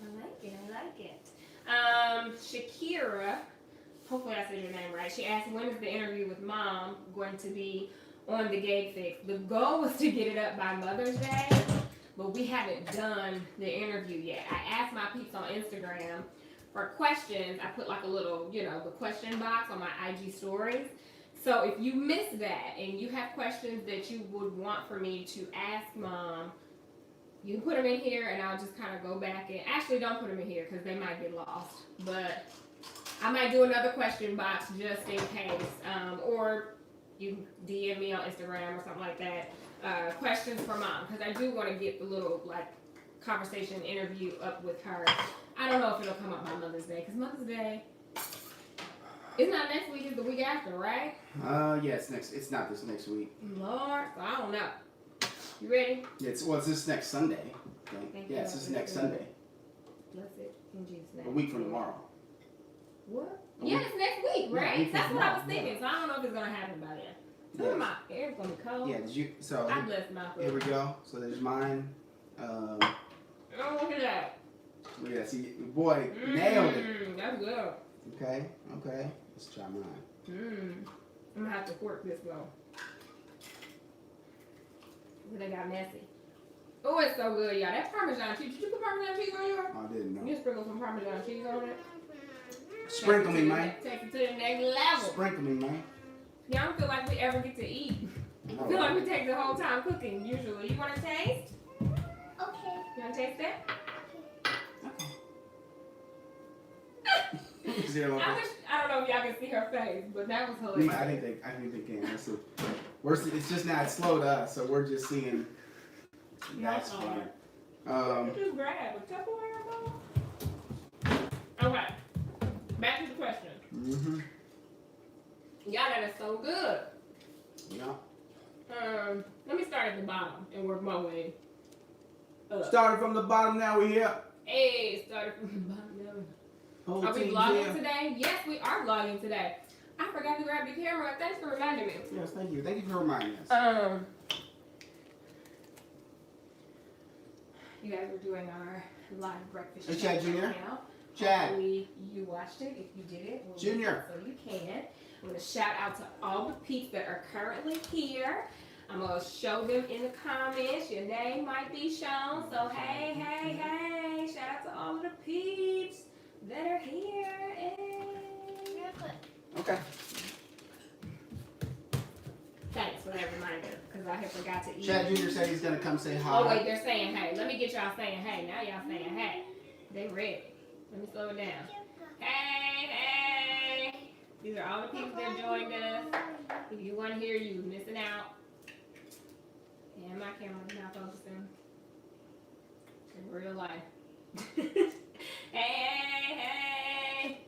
I like it. Shakira, hopefully I said your name right. She asked, when is the interview with Mom going to be on the Gabe Fix? The goal was to get it up by Mother's Day, but we haven't done the interview yet. I asked my peeps on Instagram for questions. I put like a little, the question box on my IG stories. So if you missed that and you have questions that you would want for me to ask Mom, you can put them in here and I'll just kind of go back and actually don't put them in here because they might get lost. But I might do another question box just in case. Or you can DM me on Instagram or something like that. Questions for Mom, because I do want to get the little conversation interview up with her. I don't know if it'll come up by Mother's Day, because Mother's Day is not next week, it's the week after, right? Yeah, it's not this next week. Lord, I don't know. You ready? It's this next Sunday. Yeah, it's this next Sunday. Bless it in Jesus' name. A week from tomorrow. What? Yeah, it's next week, right? Yeah, that's what I was thinking. So I don't know if it's gonna happen by then. Look at my hair's gonna be cold. Yeah, I bless my foot. Here we go. So there's mine. Oh, look at that. Look at that. See, boy, nailed it. That's good. Okay. Let's try mine. I'm gonna have to fork this though. They got messy. Oh, it's so good, y'all. That Parmesan cheese. Did you put Parmesan cheese on yours? I didn't know. You sprinkle some Parmesan cheese on it. Sprinkle me, man. Take it to the next level. Sprinkle me, man. Yeah, I don't feel like we ever get to eat. I feel like we take the whole time cooking, usually. You want to taste? Okay. You want to taste that? Okay. I don't know if y'all can see her face, but that was hilarious. I think they can. Let's see. It's just now it's slow to us, so we're just seeing. That's fine. Just grab a Tupperware bowl. Okay. Back to the question. Y'all, that is so good. Yeah. Let me start at the bottom and work my way up. Started from the bottom, now we're here. Hey, started from the bottom. Whole Are we team's vlogging here. today? Yes, we are vlogging today. I forgot to grab the camera. Thanks for reminding me. Yes, thank you. Thank you for reminding us. You guys are doing our live breakfast. Hey, Chad Jr. Right now. Chad. Hopefully you watched it. If you didn't, Junior. so you can. I'm going to shout out to all the peeps that are currently here. I'm going to show them in the comments. Your name might be shown. So, hey. Shout out to all of the peeps that are here. Hey. Okay. Thanks for that reminder, because I had forgot to eat. Chad Jr. said he's gonna come say hi. Oh wait, they're saying hey. Let me get y'all saying hey. Now y'all saying hey. They ready. Let me slow it down. Hey, hey. These are all the people that joined us. If you weren't here, you missing out. And my camera's not focusing. In real life. Hey.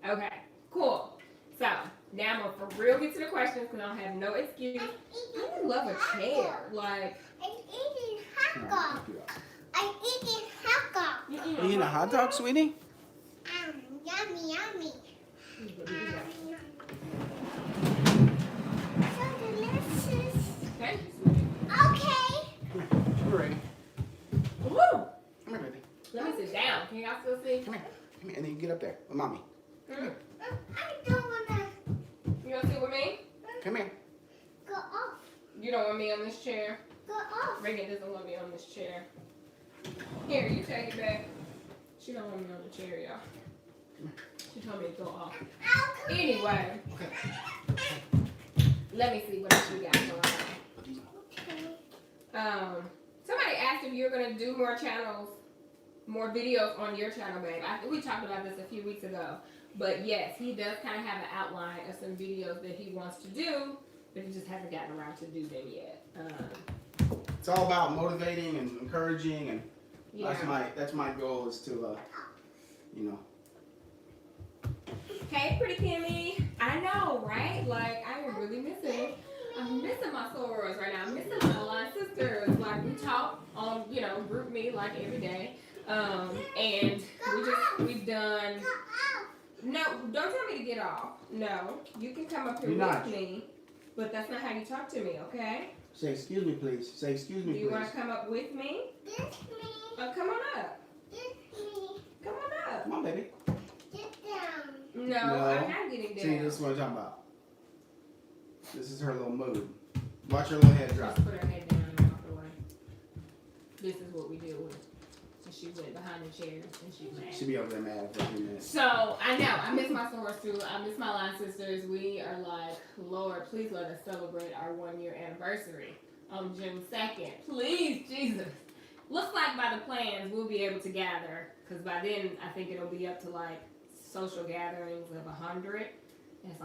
Okay, cool. So, now I'm gonna for real get to the questions because I don't have no excuse. I really love a chair. Like, I'm eating hot dog. I'm eating hot dog. Are you eating a hot dog, sweetie? Yummy, yummy. So delicious. Thank you, sweetie. Okay. You're ready. Woo! Come here, baby. Let me sit down. Can y'all still see? Come here. Come here. And then you get up there with mommy. Mm. I don't wanna You want to sit with me? Come here. go off. You don't want me on this chair? Go off. Reagan doesn't want me on this chair. Here, you take it back. She don't want me on the chair, y'all. She told me to go off. Anyway, let me see what else we got going on. Somebody asked if you're gonna do more channels, more videos on your channel, babe. We talked about this a few weeks ago, but yes, he does kind of have an outline of some videos that he wants to do, but he just hasn't gotten around to do them yet. It's all about motivating and encouraging, and Yeah. that's my goal is to, you know. Hey, pretty Kimmy. I know, right? Like, I am really missing. I'm missing my sorors right now. I'm missing my line sisters. Like, we talk on, group me like every day. And we've done. No, don't tell me to get off. No, you can come up here with me, but that's not how you talk to me, okay? Say excuse me, please. Say excuse me, Do you please. want to come up with me? This me. Oh, come on up. This me. Come on up. Come on, baby. Get down. No, I'm not getting See, down. this is what I'm talking about. This is her little mood. Watch her little head drop. Just put her head down and walk away. This is what we deal with. So she went behind the chairs and she mad. She'll be over there mad for a few minutes. So, I know. I miss my sorors too. I miss my line sisters. We are like, Lord, please let us celebrate our 1-year anniversary on June 2nd. Please, Jesus. Looks like by the plans, we'll be able to gather. Because by then, I think it'll be up to like social gatherings of 100. And it's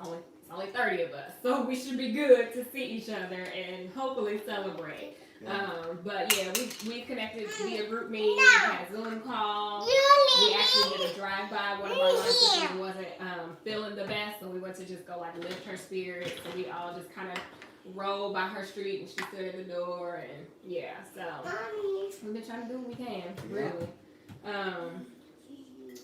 only 30 of us. So we should be good to see each other and hopefully celebrate. Yeah. But yeah, we connected via group meeting, we had Zoom calls. We actually did a drive-by. One of our line sisters wasn't feeling the best, so we went to just go like lift her spirits. So we all just kind of rolled by her street, and she stood at the door, and yeah. So we've been trying to do what we can, really.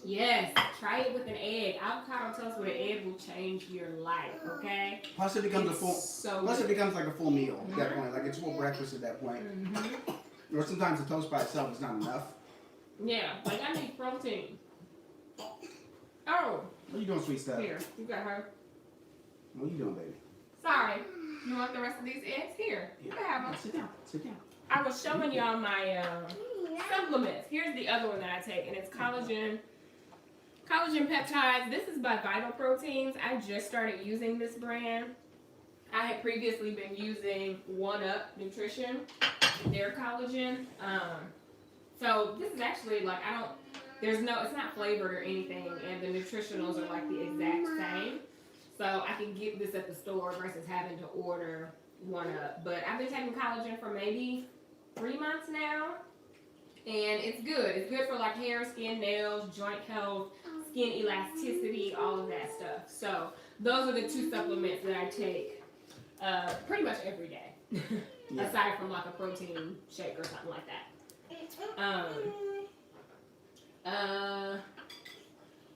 Yes, try it with an egg. Avocado toast with an egg will change your life. Okay. Plus, it becomes it becomes like a full meal at that point. Like it's full breakfast at that point. Mm-hmm. Or sometimes the toast by itself is not enough. Yeah, like I need protein. Oh. What are you doing, sweet stuff? Here, you got her. What are you doing, baby? Sorry. You want the rest of these eggs? Here. You can have them. Sit down. Sit down. I was showing y'all my supplements. Here's the other one that I take, and it's collagen peptides. This is by Vital Proteins. I just started using this brand. I had previously been using 1UP Nutrition, their collagen. So this is actually like it's not flavored or anything, and the nutritionals are like the exact same. So I can get this at the store versus having to order 1UP. But I've been taking collagen for maybe 3 months now, and it's good. It's good for like hair, skin, nails, joint health, skin elasticity, all of that stuff. So those are the 2 supplements that I take pretty much every day, aside from like a protein shake or something like that.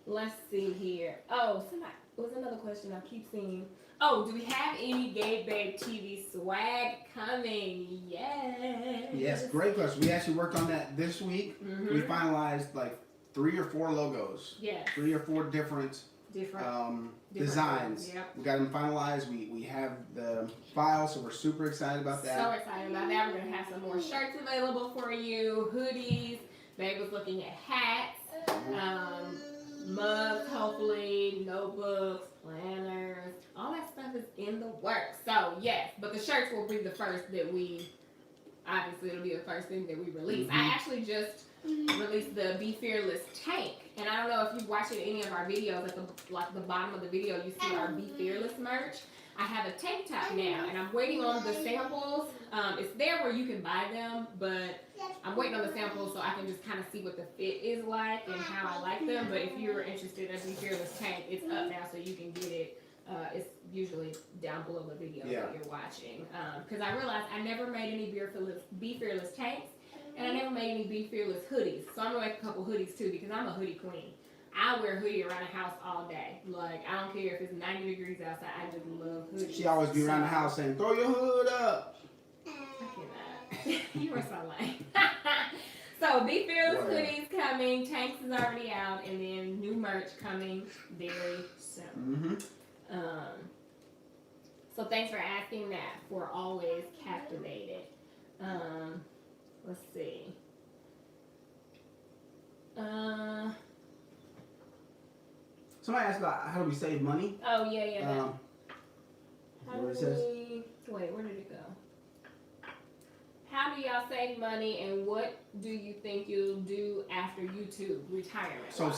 Let's see here. Oh, was another question I keep seeing. Oh, do we have any GabeBabeTV swag coming? Yes. Yes, great question. We actually worked on that this week. Mm-hmm. We finalized like 3 or 4 logos. Yes. 3 or 4 different designs. Yep. We got them finalized. We have the file, so we're super excited about that. So excited about that. We're going to have some more shirts available for you, hoodies. Babe was looking at hats. mugs, hopefully, notebooks, planners, all that stuff is in the works. So yes, but the shirts will be the first that we, obviously it'll be the first thing that we release. I actually just released the Be Fearless tank, and I don't know if you watch any of our videos, at the bottom of the video you see our Be Fearless merch. I have a tank top now, and I'm waiting on the samples. It's there where you can buy them, but I'm waiting on the samples so I can just kind of see what the fit is like and how I like them. But if you're interested in Be Fearless tank, it's up now so you can get it. It's usually down below the video that you're watching. Because I realized I never made any Be Fearless tanks, and I never made any Be Fearless hoodies. So I'm going to make a couple hoodies too, because I'm a hoodie queen. I wear a hoodie around the house all day. Like, I don't care if it's 90 degrees outside. I just love hoodies. She always be around the house saying, "Throw your hood up." You were so lame. So, Be Fearless hoodies coming. Tanks is already out. And then new merch coming very soon. So, thanks for asking that. We're always captivated. Let's see. Somebody asked about how do we save money. Oh, yeah. How what it do says? wait, where did it go? How do y'all save money, and what do you think you'll do after YouTube retirement? So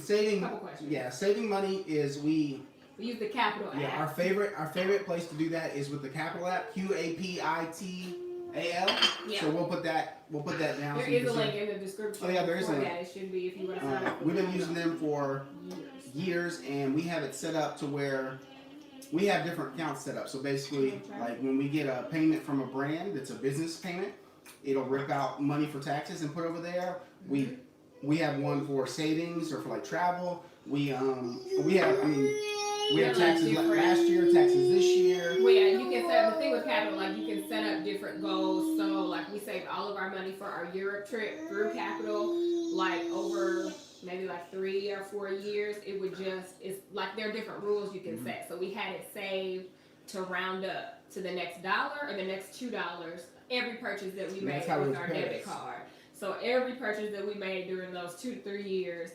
saving. Couple questions. Yeah, saving money is we use the Capital app. Yeah, our favorite place to do that is with the Capital app, QAPITAL. Yeah. So we'll put that down. There is a link in the description. Oh yeah, there is a link. Yeah, it should be if you want to sign up. We've been using them for years, and we have it set up to where we have different accounts set up. So basically, like when we get a payment from a brand that's a business payment, it'll rip out money for taxes and put over there. We have one for savings or for like travel. We have taxes like last year, taxes this year. Well, yeah, you can set up the thing with Capital, like you can set up different goals. So like we saved all of our money for our Europe trip through Capital, like over maybe like 3 or 4 years. It would just, it's like there are different rules you can set. So we had it saved to round up to the next $1 or the next $2 every purchase that we made with our debit card. So every purchase that we made during those 2 to 3 years,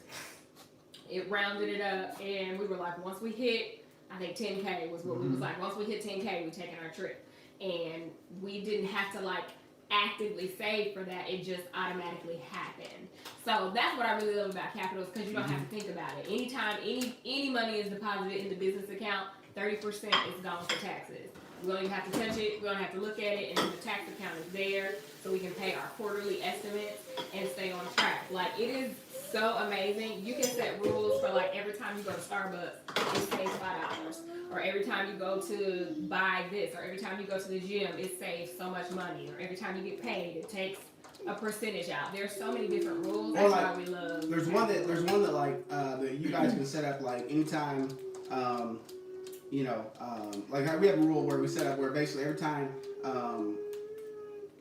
it rounded it up, and we were like, once we hit, I think 10K was what we was like. Once we hit 10K, we taking our trip, and we didn't have to like actively save for that. It just automatically happened. So that's what I really love about Capital, is because you don't have to think about it. Anytime any money is deposited in the business account, 30% is gone for taxes. We don't even have to touch it. We don't have to look at it, and the tax account is there, so we can pay our quarterly estimates and stay on track. Like, it is so amazing. You can set rules for like every time you go to Starbucks, it saves $5, or every time you go to buy this, or every time you go to the gym, it saves so much money, or every time you get paid, it takes a percentage out. There's so many different rules. That's why we love. There's one that like that you guys can set up like anytime. Like we have a rule where we set up where basically every time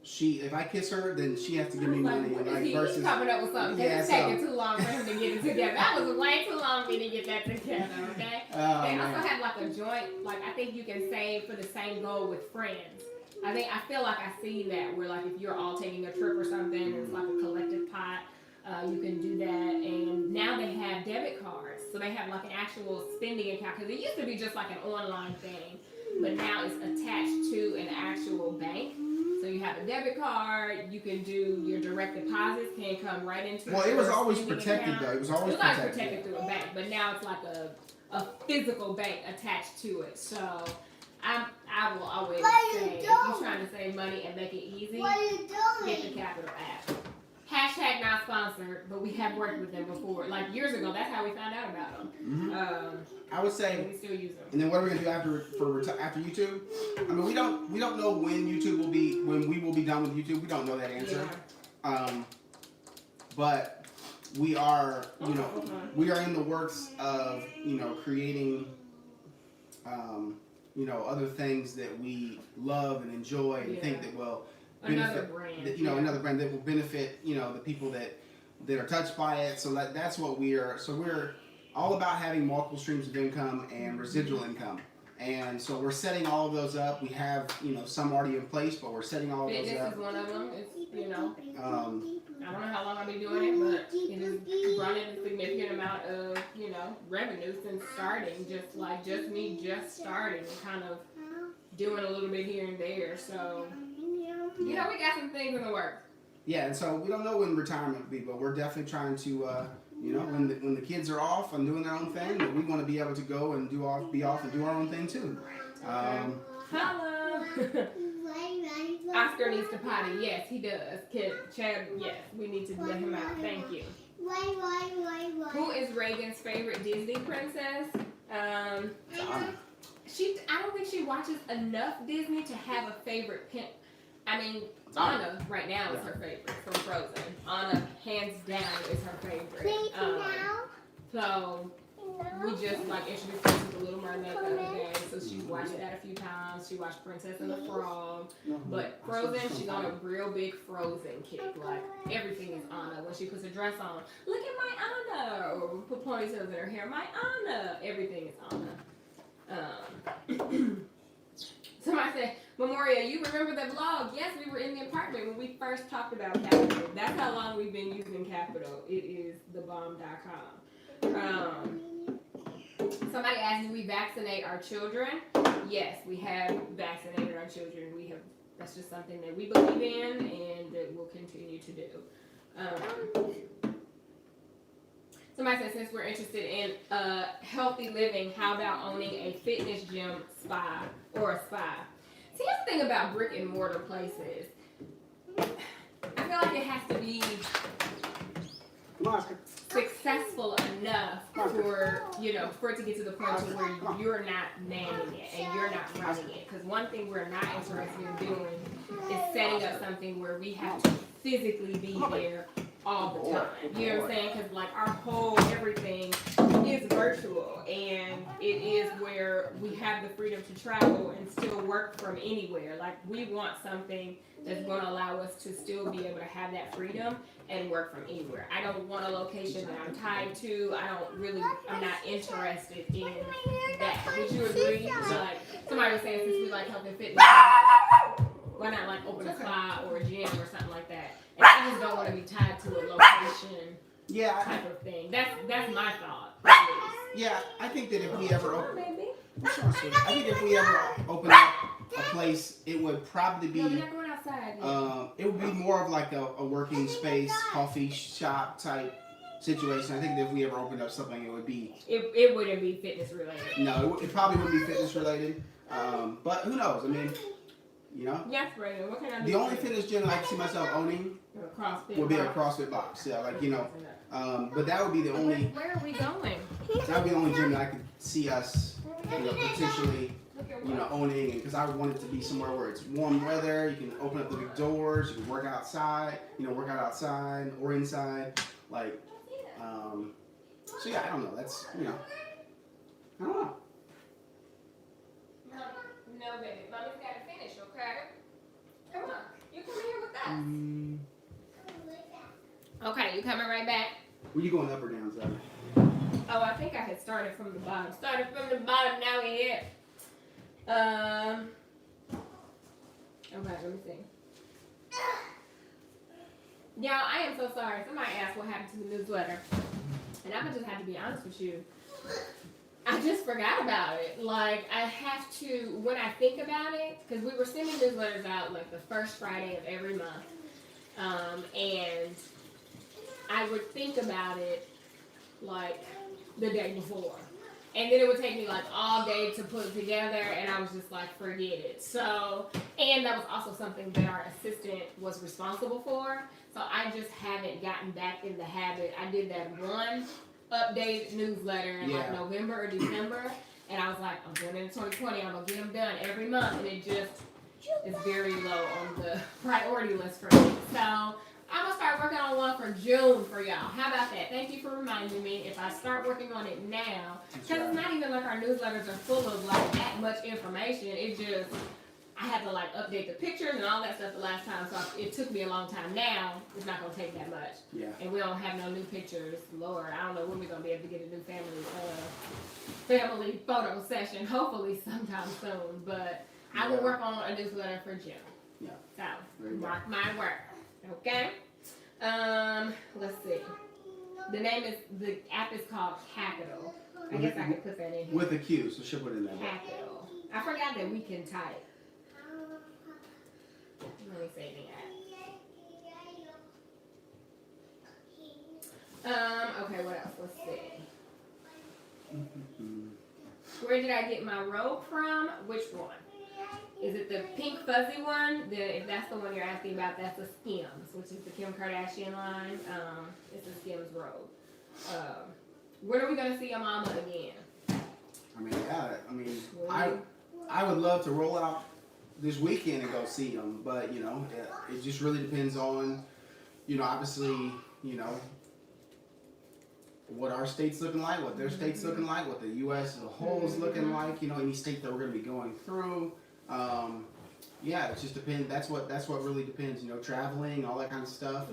if I kiss her, then she has to give me money. Versus he's coming up with something. It's taking too long for him to get it together. That was way too long for me to get that together. Okay. They also have like a joint. Like I think you can save for the same goal with friends. I feel like I see that where like if you're all taking a trip or something, it's like a collective pot. You can do that, and now they have debit cards, so they have like an actual spending account, because it used to be just like an online thing, but now it's attached to an actual bank. So you have a debit card, you can do your direct deposits, can come right into it was always protected though. It was always protected through a bank, but now it's like a physical bank attached to it. So I will always say, if you're trying to save money and make it easy, get the Capital app. Hashtag not sponsored, but we have worked with them before. Like years ago, that's how we found out about them. I would say, we still use them. And then what are we gonna do after YouTube? I mean, we don't know when we will be done with YouTube. We don't know that answer. Yeah. But we are, we are in the works of, creating, other things that we love and enjoy and think that will benefit, another brand that will benefit, the people that are touched by it. So that's what we are. So we're all about having multiple streams of income and residual income. And so we're setting all of those up. We have, some already in place, but we're setting all of those up. This is one of them. It's, I don't know how long I'll be doing it, but it is growing wanted a significant amount of, you know, revenue since starting, just me starting and kind of doing a little bit here and there. So, you know, we got some things in the works. Yeah, and so we don't know when retirement will be, but we're definitely trying to, you know, when the kids are off and doing their own thing, that we want to be able to go and be off and do our own thing too. Hello. Oscar needs to potty. Yes, he does. Chad, yes, we need to let him out. Thank you. Who is Reagan's favorite Disney princess? I don't think she watches enough Disney to have a favorite I mean, Anna right now is her favorite from Frozen. Anna, hands down, is her favorite. So we just like introduced her to the Little Mermaid the other day, so she's watched that a few times. She watched Princess and the Frog, but Frozen, she's on a real big Frozen kick. Like everything is Anna. When she puts a dress on, look at my Anna, or put ponytails in her hair, my Anna. Everything is Anna. Somebody said, Memoria, you remember the vlog? Yes, we were in the apartment when we first talked about Capital. That's how long we've been using Capital. It is thebomb.com. Somebody asked, do we vaccinate our children? Yes, we have vaccinated our children. That's just something that we believe in and that we'll continue to do. Somebody said, since we're interested in healthy living, how about owning a fitness gym spa or a spa? See, here's the thing about brick and mortar places. I feel like it has to be successful enough for, you know, for it to get to the point to where you're not manning it and you're not running it. Because one thing we're not interested in doing is setting up something where we have to physically be there all the time. You know what I'm saying? Because like our whole everything is virtual, and it is where we have the freedom to travel and still work from anywhere. Like we want something that's going to allow us to still be able to have that freedom and work from anywhere. I don't want a location that I'm tied to. I'm not interested in that. Would you agree? Like somebody was saying, since we like health and fitness, why not like open a spa or a gym or something like that? And I just don't want to be tied to a location type of thing. That's my thought. Yeah, I think that if we ever open up a place, it would probably be. No, we're not going outside. It would be more of like a working space, coffee shop type situation. I think that if we ever opened up something, it would be. It wouldn't be fitness related. No, it probably wouldn't be fitness related. But who knows? I mean, you know. Yes, Brandon. What can I do? The only fitness gym I can see myself owning would be a CrossFit box. Yeah, like, you know. But that would be the only. Where are we going? That would be the only gym that I could see us, you know, potentially, you know, owning. Because I would want it to be somewhere where it's warm weather. You can open up the big doors. You can work outside. You know, work out outside or inside. Like, so yeah, I don't know. That's, you know, I don't know. No, baby. Mommy's got to finish, okay? Come on. You come here with us. Okay, you coming right back? Were you going up or down, Zoe? Oh, I think I had started from the bottom. Started from the bottom, now we're here. Okay, let me see. Y'all, I am so sorry. Somebody asked what happened to the newsletter. And I'm going to just have to be honest with you. I just forgot about it. Like, I have to, when I think about it, because we were sending newsletters out like the first Friday of every month. And I would think about it like the day before. And then it would take me like all day to put it together, and I was just like, forget it. So, and that was also something that our assistant was responsible for. So I just haven't gotten back in the habit. I did that one updated newsletter in like November or December, and I was like, I'm doing it in 2020. I'm gonna get them done every month, and it just is very low on the priority list for me. So I'm gonna start working on one for June for y'all. How about that? Thank you for reminding me. If I start working on it now, because it's not even like our newsletters are full of like that much information. It just, I had to like update the pictures and all that stuff the last time, so it took me a long time. Now it's not gonna take that much. Yeah. And we don't have no new pictures. Lord, I don't know when we're gonna be able to get a new family photo session. Hopefully sometime soon. But I will work on a newsletter for June. Yeah. So mark my work. Okay. Let's see. The name is, the app is called Capital. I guess I could put that in here. With a Q, so she'll put it in there. Capital. I forgot that we can type. Let me say the app. Okay, what else? Let's see. Where did I get my robe from? Which one? Is it the pink fuzzy one? If that's the one you're asking about, that's a Skims, which is the Kim Kardashian line. It's a Skims robe. When are we gonna see your mama again? I would love to roll out this weekend and go see them, but you know, it just really depends on, you know, obviously, you know, what our state's looking like, what their state's looking like, what the U.S. as a whole is looking like, you know, any state that we're going to be going through. Yeah, it just depends. That's what really depends, you know, traveling, all that kind of stuff.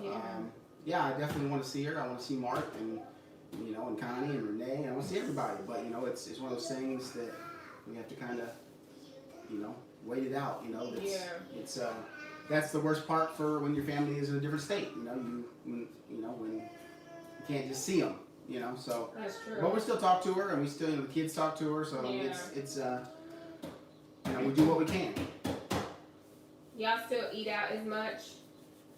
Yeah, I definitely want to see her. I want to see Mark and, you know, and Connie and Renee. I want to see everybody, but, you know, it's one of those things that we have to kind of, you know, wait it out, you know. It's that's the worst part for when your family is in a different state, you know, when you can't just see them. You know, so. That's true. But we still talk to her, and we still, you know, the kids talk to her, so it's you know, we do what we can. Y'all still eat out as much?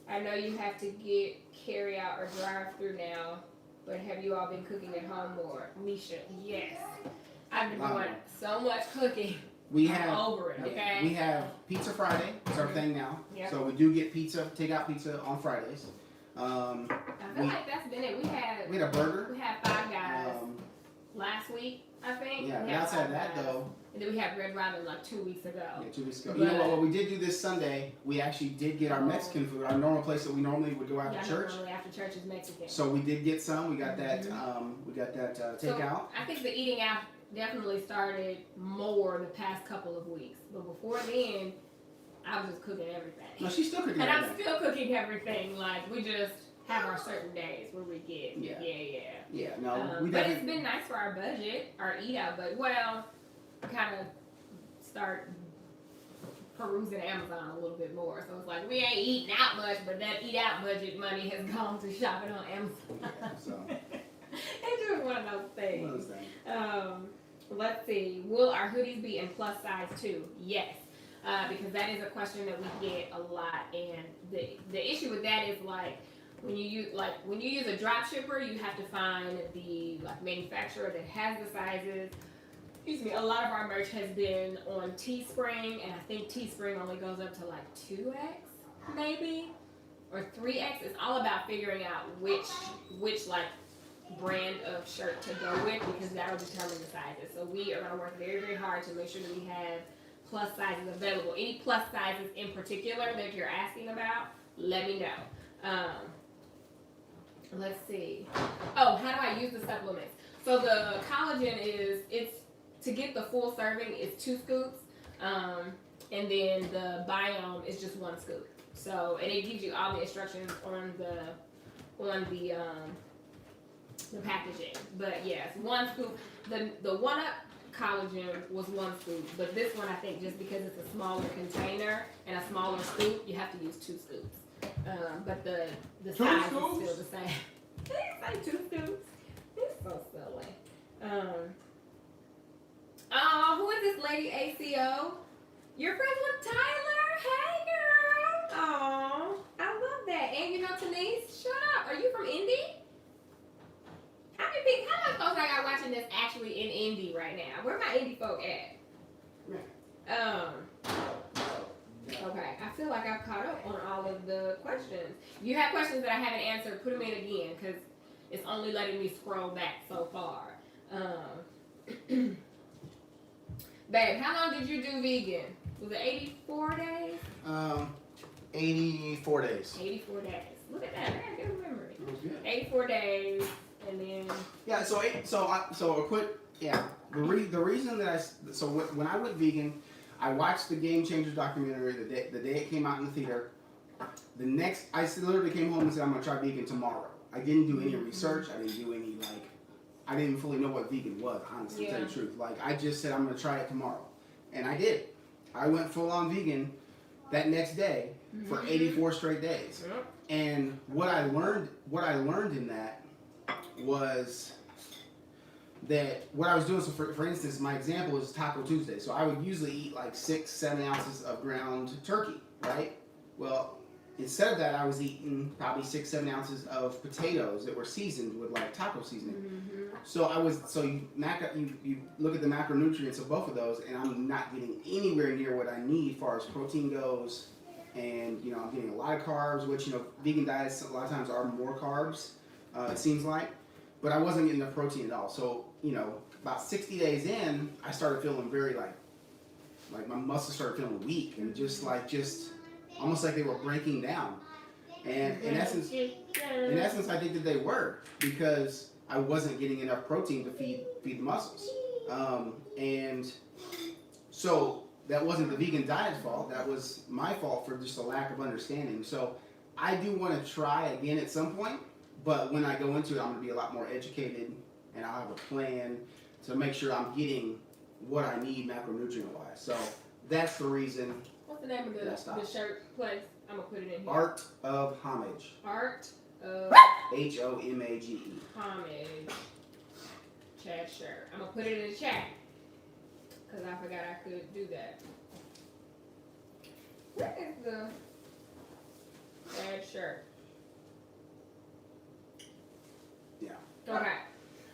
I know you have to get carry out or drive through now, but have you all been cooking at home more? Misha, yes. I've been doing so much cooking. We have over it, okay? We have Pizza Friday. It's our thing now. Yep. So we do get pizza, take out pizza on Fridays. I feel like that's been it. We had a burger. We had Five Guys last week, I think. Yeah, but outside that though. And then we had Red Robin like 2 weeks ago. Yeah, 2 weeks ago. But, you know what we did do this Sunday? We actually did get our Mexican food, our normal place that we normally would go after church. Normally after church is Mexican. So we did get some. We got that. Takeout. So I think the eating out definitely started more the past couple of weeks, but before then, I was just cooking everything. No, she's still cooking everything. And I'm still cooking everything. Like, we just have our certain days where we get, Yeah, no, we but it's been nice for our budget, our eat out, but well, kind of start perusing Amazon a little bit more. So it's like, we ain't eating out much, but that eat out budget money has gone to shopping on Amazon. So. It's just one of those things. Let's see. Will our hoodies be in plus size too? Yes. Because that is a question that we get a lot, and the issue with that is like when you use a drop shipper, you have to find the manufacturer that has the sizes. Excuse me. A lot of our merch has been on Teespring, and I think Teespring only goes up to like 2X maybe or 3X. It's all about figuring out which like brand of shirt to go with, because that'll determine the sizes. So we are going to work very, very hard to make sure that we have plus sizes available. Any plus sizes in particular that you're asking about, let me know. Let's see. Oh, how do I use the supplements? So the collagen it's to get the full serving is 2 scoops, and then the biome is just 1 scoop. So, and it gives you all the instructions on the packaging. But yes, 1 scoop. The 1-Up collagen was 1 scoop, but this one I think just because it's a smaller container and a smaller scoop, you have to use 2 scoops. But the size is still the same. It's like 2 scoops. It's so silly. Oh, who is this lady ACO? You're friends with Tyler? Hey girl. Oh, I love that. And you know Denise? Shut up. Are you from Indy? How many folks I got watching this actually in Indy right now? Where my Indy folk at? Okay, I feel like I've caught up on all of the questions. If you have questions that I haven't answered, put them in again, because it's only letting me scroll back so far. Babe, how long did you do vegan? Was it 84 days? 84 days. 84 days. Look at that. I have good memory. That was good. 84 days, and then. Yeah. So a quick. Yeah. The reason that when I went vegan, I watched the Game Changers documentary the day it came out in the theater. I literally came home and said I'm gonna try vegan tomorrow. I didn't do any research. I didn't do any I didn't fully know what vegan was, honestly, to tell you the truth. I just said I'm gonna try it tomorrow, and I did. I went full on vegan that next day for 84 straight days. And what I learned in that was that what I was doing, so for instance, my example is Taco Tuesday. So I would usually eat like 6-7 ounces of ground turkey, right? Well, instead of that, I was eating probably 6-7 ounces of potatoes that were seasoned with like taco seasoning. Mm-hmm. So you look at the macronutrients of both of those, and I'm not getting anywhere near what I need as far as protein goes. And I'm getting a lot of carbs, which vegan diets a lot of times are more carbs, it seems like. But I wasn't getting enough protein at all. So about 60 days in, I started feeling very like my muscles started feeling weak and just almost like they were breaking down. And in essence, I think that they were, because I wasn't getting enough protein to feed the muscles. And so that wasn't the vegan diet's fault. That was my fault for just a lack of understanding. So I do want to try again at some point, but when I go into it, I'm going to be a lot more educated, and I'll have a plan to make sure I'm getting what I need macronutrient-wise. So that's the reason. What's the name of the shirt place? I'm going to put it in here. Art of Homage. Art of Homage. Homage. Chad shirt. I'm going to put it in the chat, because I forgot I could do that. Where is the Chad shirt? Yeah. Okay.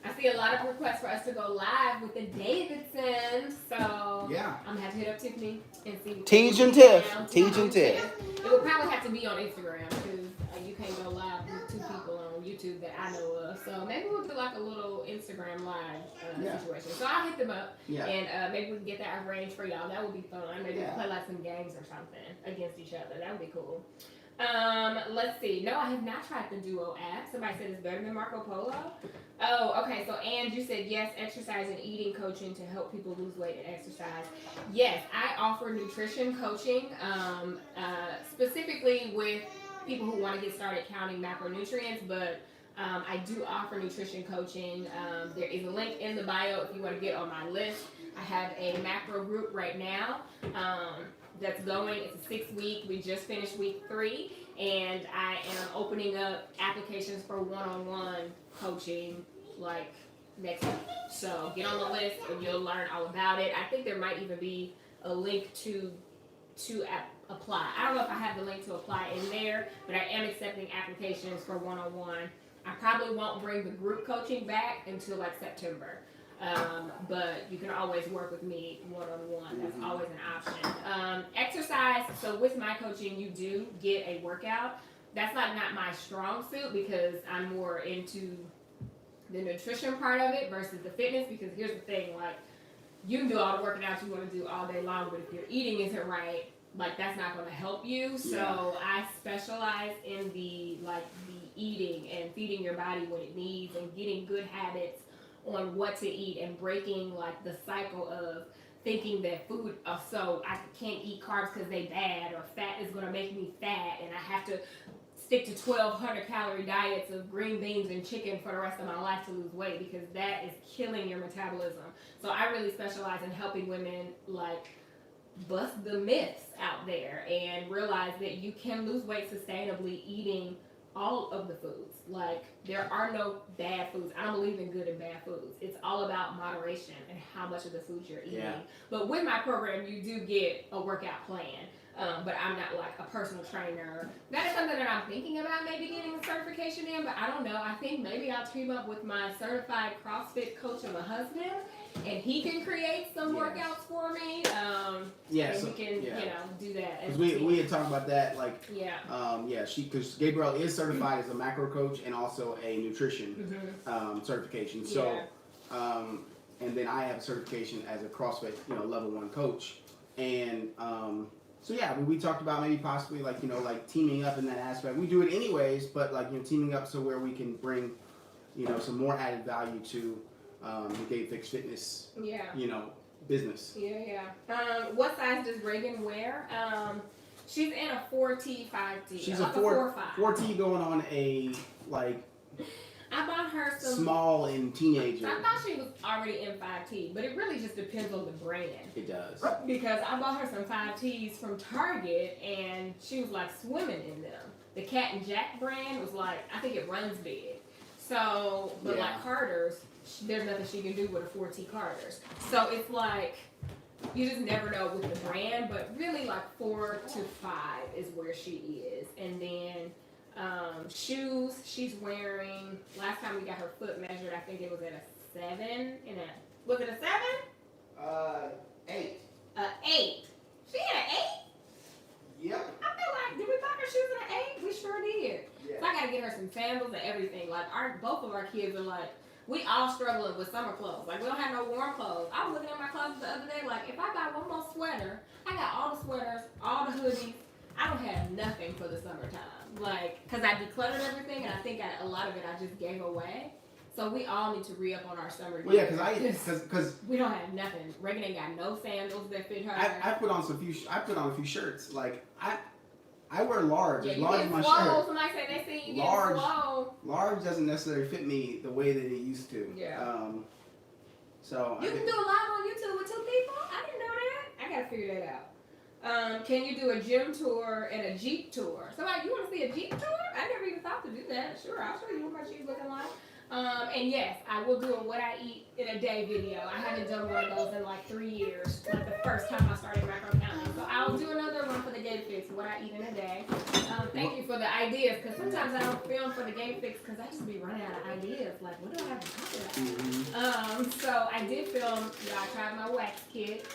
I see a lot of requests for us to go live with the Davidsons, so yeah, I'm gonna have to hit up Tiffany and see. Teach and Tiff. It will probably have to be on Instagram, because you can't go live with 2 people on YouTube that I know of. So maybe we'll do like a little Instagram live situation. So I'll hit them up, and maybe we can get that arranged for y'all. That would be fun. Maybe we'll play like some games or something against each other. That would be cool. Let's see. No, I have not tried the Duo app. Somebody said it's better than Marco Polo. Oh, okay. So, and you said yes, exercise and eating coaching to help people lose weight and exercise. Yes, I offer nutrition coaching, specifically with people who want to get started counting macronutrients, but I do offer nutrition coaching. There is a link in the bio if you want to get on my list. I have a macro group right now. That's going. It's a 6-week. We just finished week 3, and I am opening up applications for one-on-one coaching like next week. So get on the list and you'll learn all about it. I think there might even be a link to apply. I don't know if I have the link to apply in there, but I am accepting applications for one-on-one. I probably won't bring the group coaching back until like September. But you can always work with me one-on-one. That's always an option. Exercise. So with my coaching, you do get a workout. That's not my strong suit, because I'm more into the nutrition part of it versus the fitness. Because here's the thing, like, you can do all the working out you want to do all day long, but if your eating isn't right, like, that's not going to help you. So I specialize in the eating and feeding your body what it needs and getting good habits on what to eat and breaking like the cycle of thinking that food, so I can't eat carbs because they bad, or fat is going to make me fat and I have to stick to 1,200 calorie diets of green beans and chicken for the rest of my life to lose weight, because that is killing your metabolism. So I really specialize in helping women like bust the myths out there and realize that you can lose weight sustainably eating all of the foods. Like, there are no bad foods. I don't believe in good and bad foods. It's all about moderation and how much of the foods you're eating. But with my program, you do get a workout plan. But I'm not like a personal trainer. That is something that I'm thinking about maybe getting a certification in, but I don't know. I think maybe I'll team up with my certified CrossFit coach of a husband, and he can create some workouts for me. And we can, do that. Because we had talked about that, like, because Gabrielle is certified as a macro coach and also a nutrition certification. So, and then I have a certification as a CrossFit, level 1 coach, and so we talked about maybe possibly like teaming up in that aspect. We do it anyways, but teaming up so where we can bring some more added value to the Gabe Fix Fitness business. What size does Reagan wear? She's in a 4T, 5T. She's a 4T going on a I bought her some small and teenager. I thought she was already in 5T, but it really just depends on the brand. It does. Because I bought her some 5Ts from Target, and she was like swimming in them. The Cat and Jack brand was like, I think it runs big. So, but like Carter's, there's nothing she can do with a 4T Carter's. So it's like, you just never know with the brand, but really like 4 to 5 is where she is. And then shoes, she's wearing, last time we got her foot measured, I think it was at a 7. Was it a 7? 8. 8. She had an 8? Yep. I feel like, did we buy her shoes in an 8? We sure did. Yeah. So I gotta get her some sandals and everything. Like both of our kids are like, we all struggling with summer clothes. Like, we don't have no warm clothes. I was looking at my closet the other day, like, if I buy one more sweater, I got all the sweaters, all the hoodies. I don't have nothing for the summertime. Like, because I decluttered everything, and I think a lot of it I just gave away. So we all need to re-up on our summer gear. Well, yeah, because we don't have nothing. Reagan ain't got no sandals that fit her. I put on a few shirts. Like, I wear large. Yeah, large is my shirt. Somebody say they see you large, getting swole. Large doesn't necessarily fit me the way that it used to. Yeah. So you can do a live on YouTube with 2 people? I didn't know that. I gotta figure that out. Can you do a gym tour and a Jeep tour? Somebody, you want to see a Jeep tour? I never even thought to do that. Sure, I'll show you what my Jeep's looking like. And yes, I will do a what I eat in a day video. I haven't done one of those in like 3 years. Like the first time I started macro counting. So I'll do another one for the Gabe Fix, what I eat in a day. Thank you for the ideas, because sometimes I don't film for the Gabe Fix because I just be running out of ideas. Like, what do I have to talk about? Mm-hmm. So I did film, I tried my wax kit.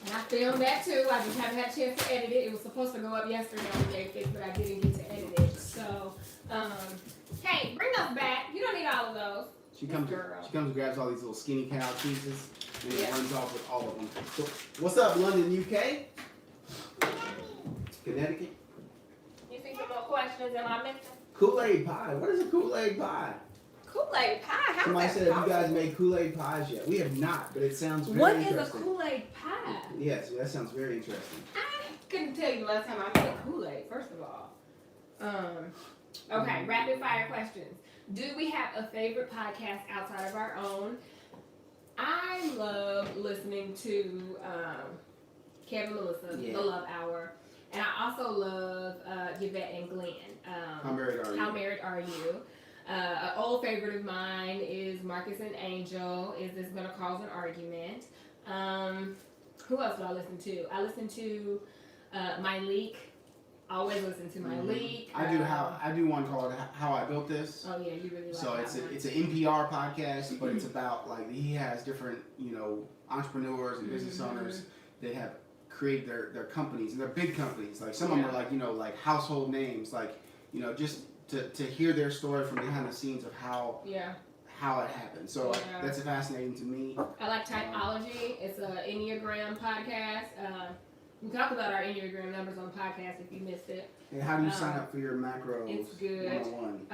And I filmed that too. I just haven't had a chance to edit it. It was supposed to go up yesterday on the Gabe Fix, but I didn't get to edit it. So, hey, bring those back. You don't need all of those. She comes and grabs all these little skinny cow cheeses and runs off with all of them. So, what's up, London, UK? Connecticut? You see some more questions? Am I missing? Kool-Aid pie. What is a Kool-Aid pie? Kool-Aid pie? How's Somebody that said, possible? you guys made Kool-Aid pies yet? We have not, but it sounds very What interesting. is a Kool-Aid pie? Yes, that sounds very interesting. I couldn't tell you last time I made Kool-Aid, first of all. Okay, rapid fire questions. Do we have a favorite podcast outside of our own? I love listening to Kevin and Melissa, The Love Hour. And I also love Yvette and Glenn. How married are you? How married are you? An old favorite of mine is Marcus and Angel. Is this going to cause an argument? Who else do I listen to? I listen to My Leak. Always listen to My Leak. I do one called How I Built This. Oh yeah, you really like so that it's an NPR podcast, but it's about like he has different entrepreneurs and business owners that have created their companies, and they're big companies. Like some of them are like like household names, like just to hear their story from behind the scenes of how it happened. So that's fascinating to me. I like Typology. It's an Enneagram podcast. We talk about our Enneagram numbers on the podcast if you missed it. And how do you sign up for your macros? It's good. 101.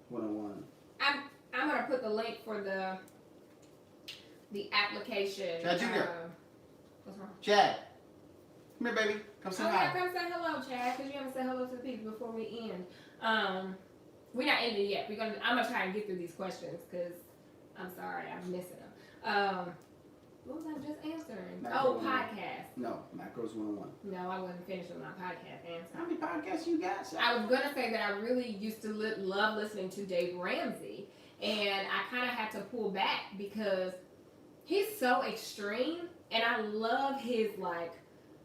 101. I'm gonna put the link for the application. Chad Jr. What's wrong? Chad, come here, baby. Come say hi. Come say hello, Chad, because you haven't said hello to the people before we end. We're not ending yet. I'm gonna try and get through these questions because I'm sorry, I'm missing them. What was I just answering? Macro podcast. No, Macros 101. No, I wasn't finished with my podcast answer. How many podcasts you got? I was gonna say that I really used to love listening to Dave Ramsey, and I kind of had to pull back because he's so extreme, and I love his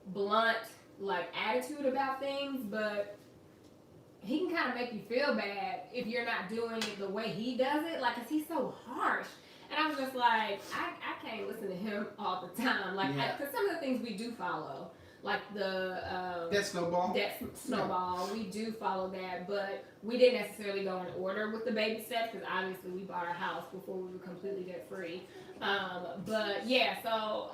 blunt attitude about things, but he can kind of make you feel bad if you're not doing it the way he does it, cause he's so harsh. And I was just like, I can't listen to him all the time. Because some of the things we do follow, like the Debt Snowball. We do follow that, but we didn't necessarily go in order with the baby steps because obviously we bought our house before we were completely debt free. But yeah, so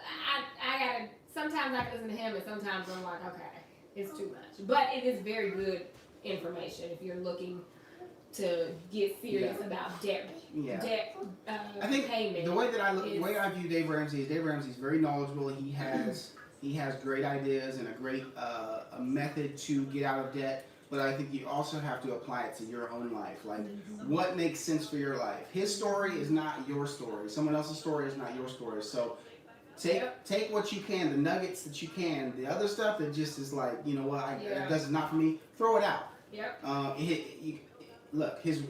I gotta. Sometimes I can listen to him, and sometimes I'm like, okay, it's too much. But it is very good information if you're looking to get serious about debt. I think payment. The way I view Dave Ramsey is very knowledgeable. He has great ideas and a great a method to get out of debt. But I think you also have to apply it to your own life. What makes sense for your life? His story is not your story. Someone else's story is not your story. So take what you can, the nuggets that you can. The other stuff that just is it does not for me. Throw it out. Yep. look, his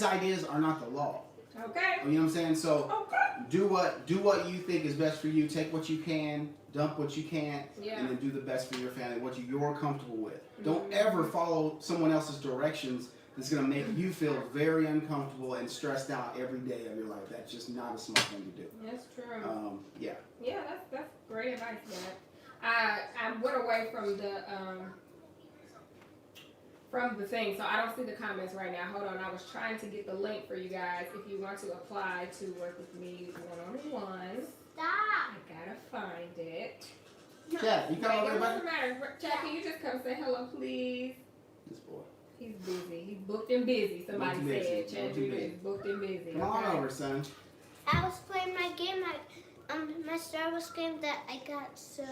ideas are not the law. Okay. You know what I'm saying? So do what you think is best for you. Take what you can, dump what you can't, and then do the best for your family, what you're comfortable with. Don't ever follow someone else's directions that's going to make you feel very uncomfortable and stressed out every day of your life. That's just not a smart thing to do. That's true. Yeah. Yeah, that's great advice, Dad. I went away from the thing, so I don't see the comments right now. Hold on, I was trying to get the link for you guys if you want to apply to work with me one-on-one. Stop. I gotta find it. Chad, you come over here, buddy? What's the matter? Chad, can you just come say hello, please? This boy. He's busy. He's booked and busy. Somebody said Chad Jr. is booked and busy. Come on over, son. I was playing my game, my Star Wars game that I got, so.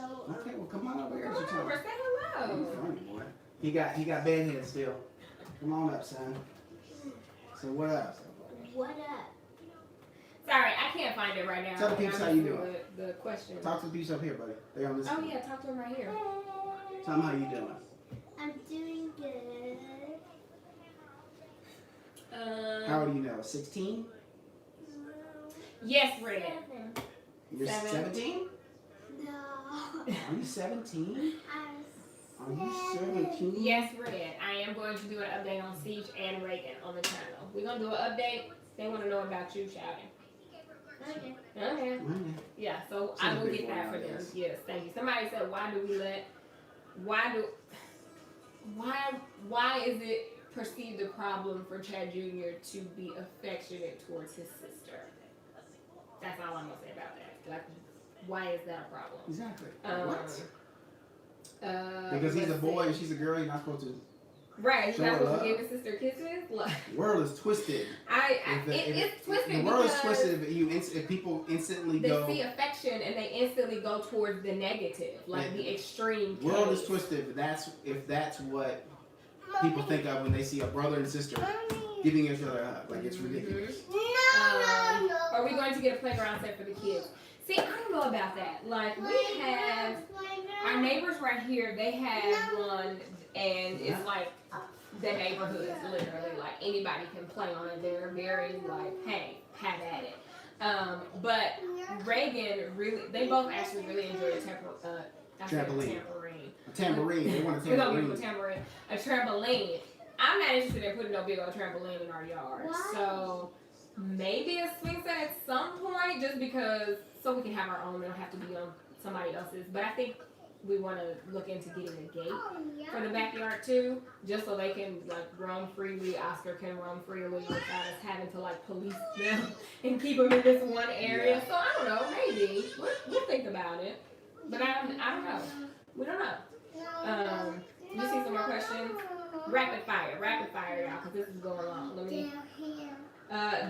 Okay, well come on over here. Come over, say hello. You're funny, boy. He got bedhead still. Come on up, son. So what else? What up? Sorry, I can't find it right now. Tell the Peeps how you doing. The question. Talk to the Peeps up here, buddy. They on this. Oh yeah, talk to him right here. Tell them how you doing. I'm doing good. How old do you know? 16? Yes, Red. You're 17? No. Are you 17? Are you 17? Yes, Red. I am going to do an update on Siege and Reagan on the channel. We're going to do an update. They want to know about you shouting. Okay. Yeah, so I will get that for them. Yes, thank you. Somebody said, why is it perceived a problem for Chad Jr. to be affectionate towards his sister? That's all I'm going to say about that. Like, why is that a problem? Exactly. What? Because he's a boy and she's a girl, you're not supposed to. Right, he's not supposed to give his sister kisses. Like, the world is twisted. It's twisted. The world is twisted if people instantly go. They see affection and they instantly go towards the negative, like the extreme. The world is twisted. If that's what people think of when they see a brother and sister giving each other a hug, like it's ridiculous. No. Are we going to get a playground set for the kids? See, I don't know about that. Like, we have our neighbors right here. They have one, and it's like the neighborhood is literally like anybody can play on it. They're very like, hey, have at it. But Reagan they both actually really enjoy a trampoline. A tambourine. They want a tambourine. We're gonna give them a tambourine. A trampoline. I'm not interested in putting no big old trampoline in our yard. Why? So maybe a swing set at some point, just because so we can have our own. We don't have to be on somebody else's. But I think we want to look into getting a gate for the backyard too, just so they can like roam freely. Oscar can roam freely without us having to like police them and keep them in this one area. So I don't know, maybe we'll think about it. But I don't know. We don't know. You see some more questions? Rapid fire, y'all, because this is going long. Let me.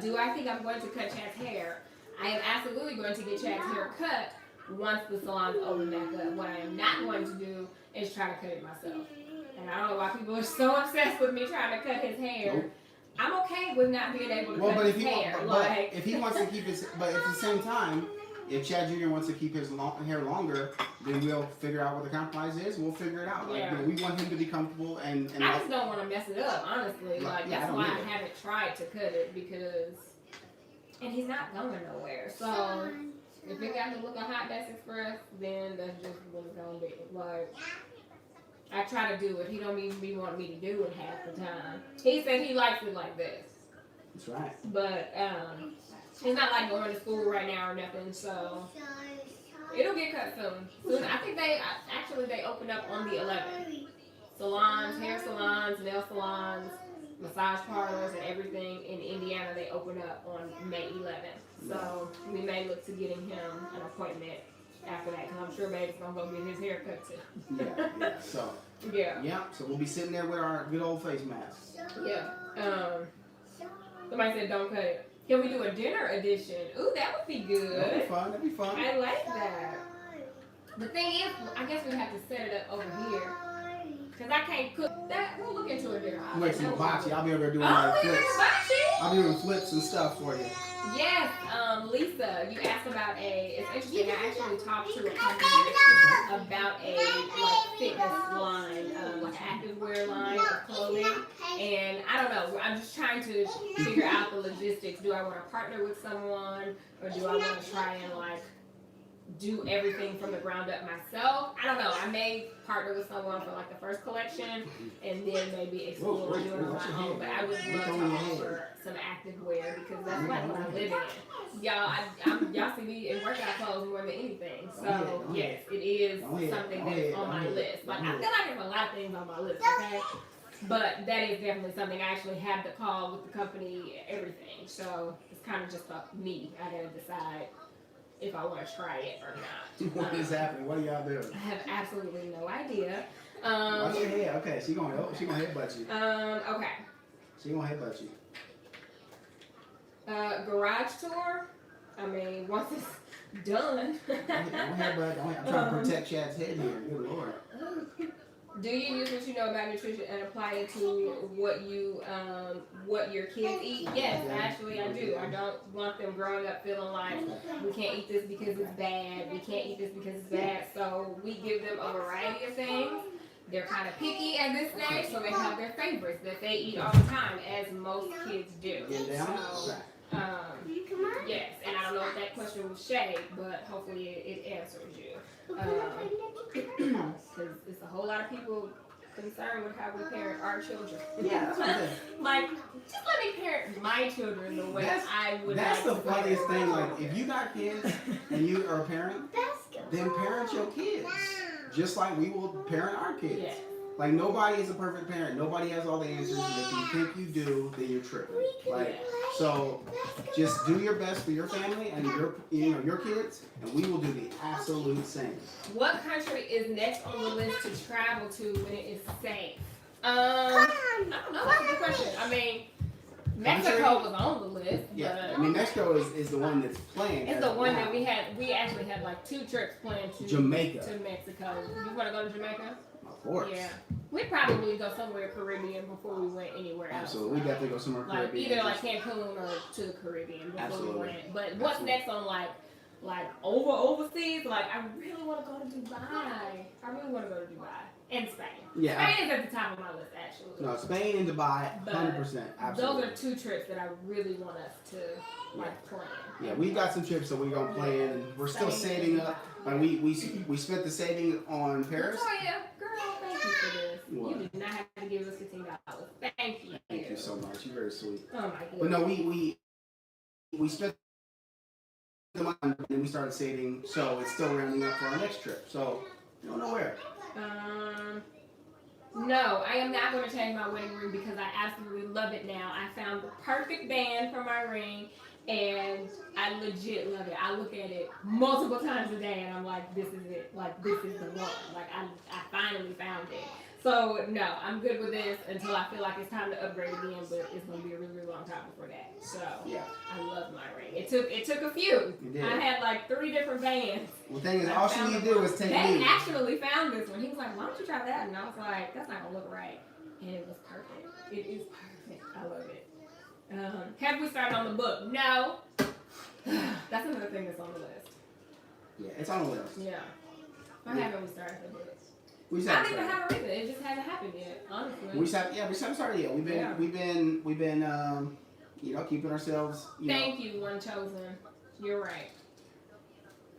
Do I think I'm going to cut Chad's hair? I am absolutely going to get Chad's hair cut once the salons open back up. What I am not going to do is try to cut it myself. And I don't know why people are so obsessed with me trying to cut his hair. Nope. I'm okay with not being able to cut his hair. But if he wants to keep his, but at the same time, if Chad Jr. wants to keep his hair longer, then we'll figure out what the compromise is. We'll figure it out. Like, we want him to be comfortable and I just don't want to mess it up, honestly. Like that's why I haven't tried to cut it and he's not going nowhere. So if it got to look a hot mess express, then that's just what it's gonna be. Like I try to do it. He don't even be wanting me to do it half the time. He said he likes it like this. That's right. But he's not like going to school right now or nothing, so it'll get cut soon. I think they open up on the 11th. Salons, hair salons, nail salons, massage parlors, and everything in Indiana, they open up on May 11th. So we may look to getting him an appointment after that, because I'm sure Babe's gonna go get his hair cut too. Yeah. So. Yeah. Yeah. So we'll be sitting there with our good old face masks. Yeah. Somebody said don't cut it. Can we do a dinner edition? Ooh, that would be good. That'd be fun. I like that. The thing is, I guess we have to set it up over here. Because I can't cook that. We'll look into a dinner. We'll make some hibachi. I'll be over there doing flips. I'll be doing flips and stuff for you. Yes, Lisa, you asked about it's interesting. I actually talked to a company about a fitness line, like an activewear line of clothing. And I don't know, know. I'm just trying to figure out the logistics. Do I want to partner with someone, or do I want to try and like do everything from the ground up myself? I don't know. I may partner with someone for like the first collection, and then maybe explore doing it on my own. But I would love to offer some active wear because that's like what I live in. Y'all see me in workout clothes more than anything. So yes, it is something that's on my list. Like I feel like there's a lot of things on my list. Okay. But that is definitely something. I actually had the call with the company, everything. So it's kind of just up me. I gotta decide if I want to try it or not. What is happening? What are y'all doing? I have absolutely no idea. Watch your head. Okay, she gonna headbutt you. Okay. She gonna headbutt you. Garage tour. I mean, once it's done. Don't headbutt. I'm trying to protect Chad's head here. Good Lord. Do you use what you know about nutrition and apply it to what your kids eat? Yes, actually I do. I don't want them growing up feeling like we can't eat this because it's bad. We can't eat this because it's bad. So we give them a variety of things. They're kind of picky at this stage, so they have their favorites that they eat all the time, as most kids do. So, yes, and I don't know if that question was shade, but hopefully it answers you. Because it's a whole lot of people concerned with how we parent our children. Yeah, that's what I'm saying. Like, just let me parent my children the way I would. That's like the to funniest parent thing. my Like, children. if you got kids and you are a parent, then parent your kids. Just like we will parent our kids. Yeah. Like, nobody is a perfect parent. Nobody has all the answers. And if you think you do, then you're tripping. Like, so just do your best for your family and your kids, and we will do the absolute same. What country is next on the list to travel to when it is safe? I don't know. That's a good question. I mean, Mexico was on the list. Yeah, But I mean, Mexico is the one that's planned. it's the one that we had. We actually had like 2 trips planned to Jamaica. to Mexico. You want to go to Jamaica? Of course. Yeah. We'd probably go somewhere Caribbean before we went anywhere else. Absolutely. We definitely go somewhere Like Caribbean. either like Cancun or to the Caribbean before Absolutely. we went. But what's next on like overseas? Like I really want to go to Dubai. I really want to go to Dubai and Spain. Yeah. Spain is at the top of my list actually. No, Spain and Dubai, 100%. Absolutely. Those are 2 trips that I really want us to like plan. Yeah, we got some trips that we're gonna plan, and we're still saving up. Like we spent the saving on Paris. Oh yeah, girl, thank you for this. What? You did not have to give us $15. Thank you. Thank you so much. You're very sweet. Oh my goodness. But no, we spent the money and we started saving, so it's still rounding up for our next trip. So you don't know where. No, I am not going to change my wedding ring because I absolutely love it now. I found the perfect band for my ring, and I legit love it. I look at it multiple times a day, and I'm like, this is it. Like, this is the one. Like, I finally found it. So, no, I'm good with this until I feel like it's time to upgrade again, but it's going to be a really, really long time before that. So, Yeah. I love my ring. It took a few. You did. I had like 3 different bands. Well, the thing is, all she need to do is take They me. actually found this one. He was like, why don't you try that? And I was like, that's not going to look right. And it was perfect. It is perfect. I love it. Have we started on the book? No. That's another thing that's on the list. Yeah, it's on the list. Yeah. Why haven't we started the book? We just I haven't don't even started. have a reason. It just hasn't happened yet, honestly. We just haven't started yet. We've been keeping ourselves. Thank you, one chosen. You're right.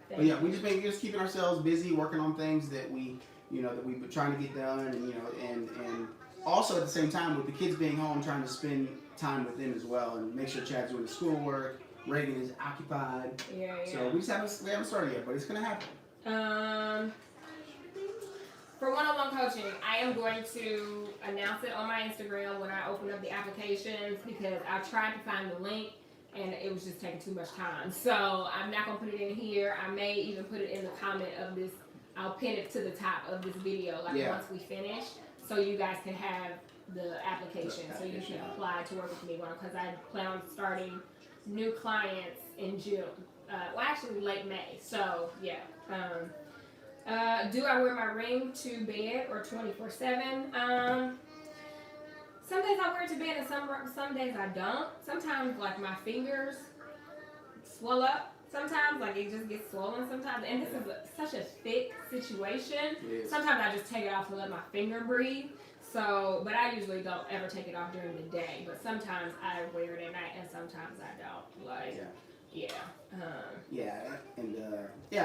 But yeah, we just keeping ourselves busy, working on things that we've been trying to get done, and also at the same time with the kids being home, trying to spend time with them as well, and make sure Chad's doing the schoolwork, Reagan is occupied. Yeah. So we haven't started yet, but it's gonna happen. For one-on-one coaching, I am going to announce it on my Instagram when I open up the applications because I tried to find the link and it was just taking too much time. So I'm not going to put it in here. I may even put it in the comment of this. I'll pin it to the top of this video once we finish so you guys can have the application so you can apply to work with me because I plan on starting new clients in June. Actually late May. So yeah. Do I wear my ring to bed or 24/7? Some days I wear it to bed and some days I don't. Sometimes like my fingers swell up. Sometimes like it just gets swollen sometimes. And this is such a thick situation. Sometimes I just take it off to let my finger breathe. So, but I usually don't ever take it off during the day. But sometimes I wear it at night, and sometimes I don't. Like, yeah. Yeah,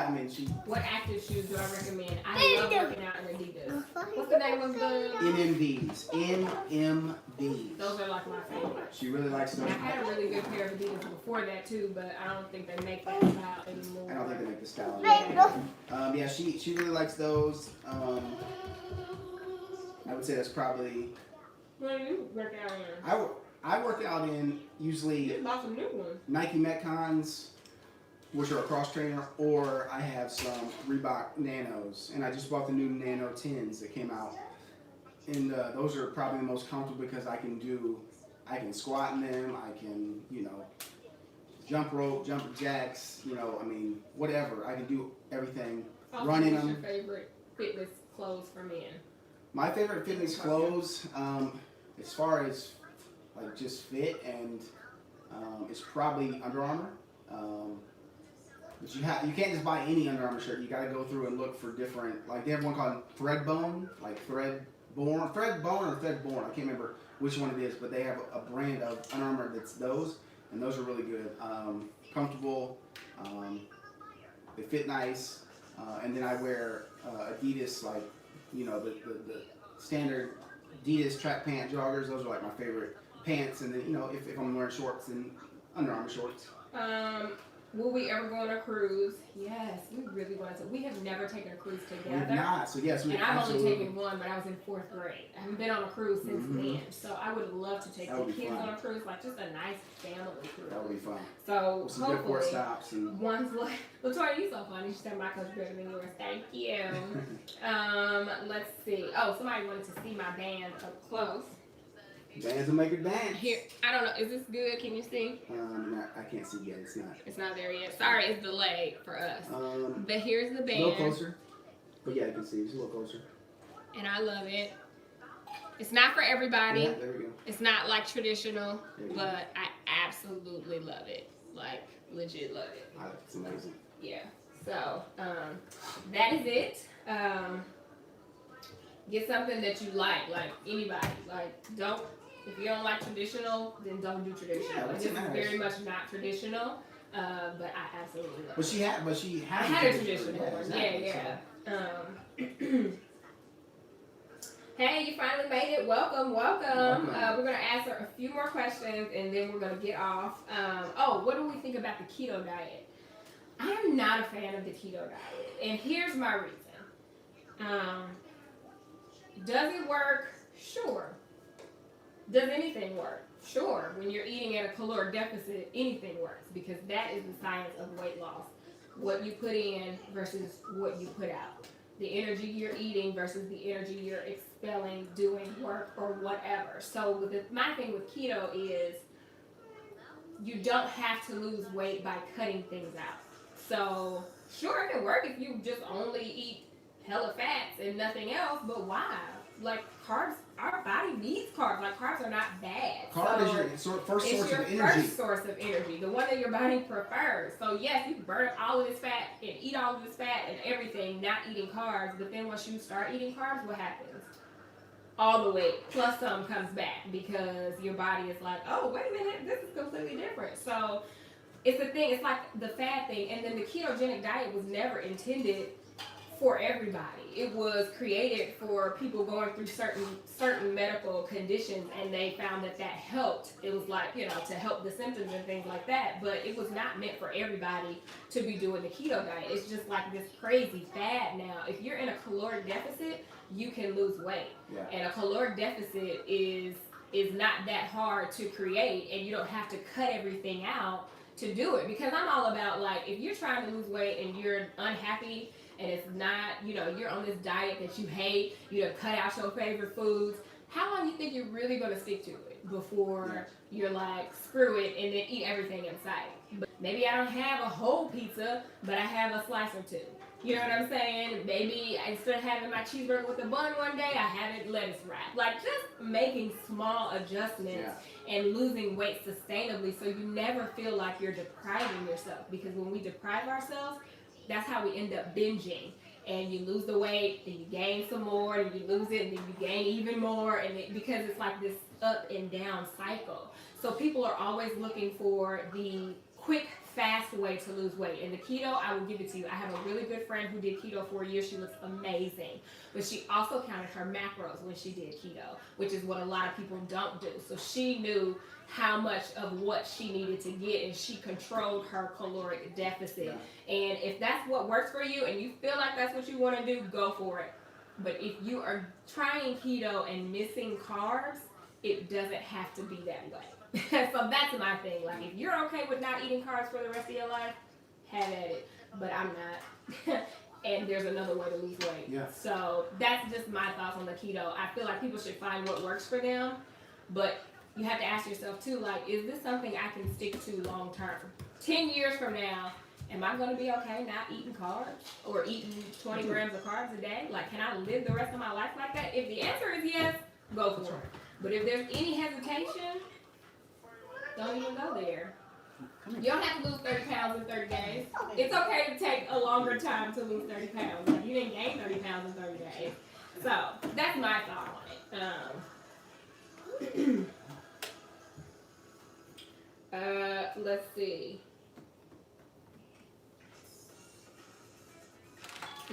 I mean, she. What active shoes do I recommend? I love working out in Adidas. What's the name of the? NMDs. NMDs. Those are like my favorite. She really likes those. I had a really good pair of Adidas before that too, but I don't think they make that style anymore. I don't think they make the style anymore. Yeah, she really likes those. I would say that's probably. What do you work out in? I work out in usually You bought some new ones. Nike Metcons, which are a cross trainer, or I have some Reebok Nanos, and I just bought the new Nano 10s that came out, and those are probably the most comfortable because I can squat in them, I can jump rope, jump jacks, I mean whatever, I can do everything. Running them. What's your favorite fitness clothes for men? My favorite fitness clothes, as far as like just fit, and it's probably Under Armour. But you can't just buy any Under Armour shirt. You got to go through and look for different. Like they have one called Threadbone, like Threadborn, or Threadborn. I can't remember which one it is, but they have a brand of Under Armour that's those, and those are really good, comfortable. They fit nice, and then I wear Adidas, like the standard Adidas track pant joggers. Those are like my favorite pants, and then if I'm wearing shorts, then Under Armour shorts. Will we ever go on a cruise? Yes, we really want to. We have never taken a cruise together. We've not, so yes, we. And I've only taken one, but I was in 4th grade. I haven't been on a cruise since then, so I would love to take the kids on a cruise, like just a nice family cruise. That would be fun. So with some good port stops and. One's like, Latoya, you so funny. She said my coach better than yours. Thank you. Let's see. Oh, somebody wanted to see my band up close. Bands will make it dance. Here, I don't know. Is this good? Can you see? I can't see yet. It's not. It's not there yet. Sorry, it's delayed for us. But here's the band. A little closer. But yeah, you can see. It's a little closer. And I love it. It's not for everybody. Yeah, there we go. It's not like traditional, but I absolutely love it. Like, legit love it. It's amazing. Yeah. So, that is it. Get something that you like anybody. Like, if you don't like traditional, then don't do traditional. Yeah, this is very much not traditional, but I absolutely love it. But she I had a traditional one. Exactly. Yeah. Hey, you finally made it. Welcome. We're going to answer a few more questions, and then we're going to get off. What do we think about the keto diet? I am not a fan of the keto diet, and here's my reason. Does it work? Sure. Does anything work? Sure. When you're eating at a caloric deficit, anything works, because that is the science of weight loss. What you put in versus what you put out. The energy you're eating versus the energy you're expelling doing work or whatever. So my thing with keto is you don't have to lose weight by cutting things out. So sure, it can work if you just only eat hella fats and nothing else, but why? Like, carbs, our body needs carbs. Like, carbs are not bad. Carb is your first source of energy. It's your first source of energy, the one that your body prefers. So yes, you can burn up all of this fat and eat all of this fat and everything, not eating carbs, but then once you start eating carbs, what happens? All the weight plus some comes back, because your body is like, oh, wait a minute, this is completely different. So it's the thing, it's like the fad thing. And then the ketogenic diet was never intended for everybody. It was created for people going through certain medical conditions, and they found that helped. It was like, to help the symptoms and things like that, but it was not meant for everybody to be doing the keto diet. It's just like this crazy fad now. If you're in a caloric deficit, you can lose weight. Yeah. And a caloric deficit is not that hard to create, and you don't have to cut everything out to do it. Because I'm all about, like, if you're trying to lose weight and you're unhappy, and it's not, you're on this diet that you hate, you done cut out your favorite foods, how long do you think you're really going to stick to it before you're like, screw it, and then eat everything in sight? But maybe I don't have a whole pizza, but I have a slice or two. You know what I'm saying? Maybe instead of having my cheeseburger with a bun one day, I have it lettuce wrapped. Like, just making small adjustments and losing weight sustainably, so you never feel like you're depriving yourself. Because when we deprive ourselves, that's how we end up binging. and you lose the weight, then you gain some more, and you lose it, and then you gain even more, and because it's like this up and down cycle. So people are always looking for the quick, fast way to lose weight. And the keto, I will give it to you. I have a really good friend who did keto for a year. She looks amazing. But she also counted her macros when she did keto, which is what a lot of people don't do. So she knew how much of what she needed to get, and she controlled her caloric deficit. Yeah. And if that's what works for you and you feel like that's what you want to do, go for it. But if you are trying keto and missing carbs, it doesn't have to be that way. So that's my thing. Like, if you're okay with not eating carbs for the rest of your life, have at it. But I'm not. And there's another way to lose weight. Yeah. So that's just my thoughts on the keto. I feel like people should find what works for them. But you have to ask yourself, too, like, is this something I can stick to long term? 10 years from now, am I going to be okay not eating carbs or eating 20 grams of carbs a day? Like, can I live the rest of my life like that? If the answer is yes, go for it. But if there's any hesitation, don't even go there. You don't have to lose 30 pounds in 30 days. It's okay to take a longer time to lose 30 pounds. Like, you didn't gain 30 pounds in 30 days. So, that's my thought on it. Let's see.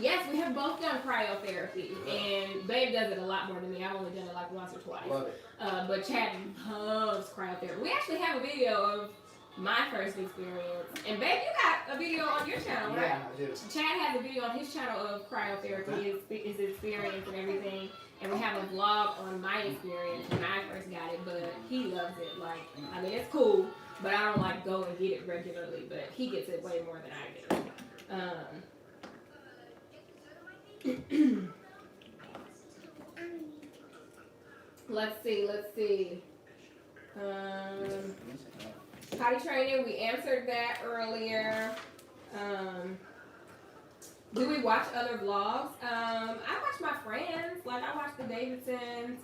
Yes, we have both done cryotherapy, and Babe does it a lot more than me. I've only done it like once or twice. Love it. But Chad loves cryotherapy. We actually have a video of my first experience. And Babe, you got a video on your channel, right? Yeah, I do. Chad has a video on his channel of cryotherapy, his experience and everything. And we have a vlog on my experience when I first got it, but he loves it. Like, I mean, it's cool, but I don't like go and get it regularly, but he gets it way more than I do. Let's see. Potty training, we answered that earlier. Do we watch other vlogs? I watch my friends. Like, I watch the Davidsons.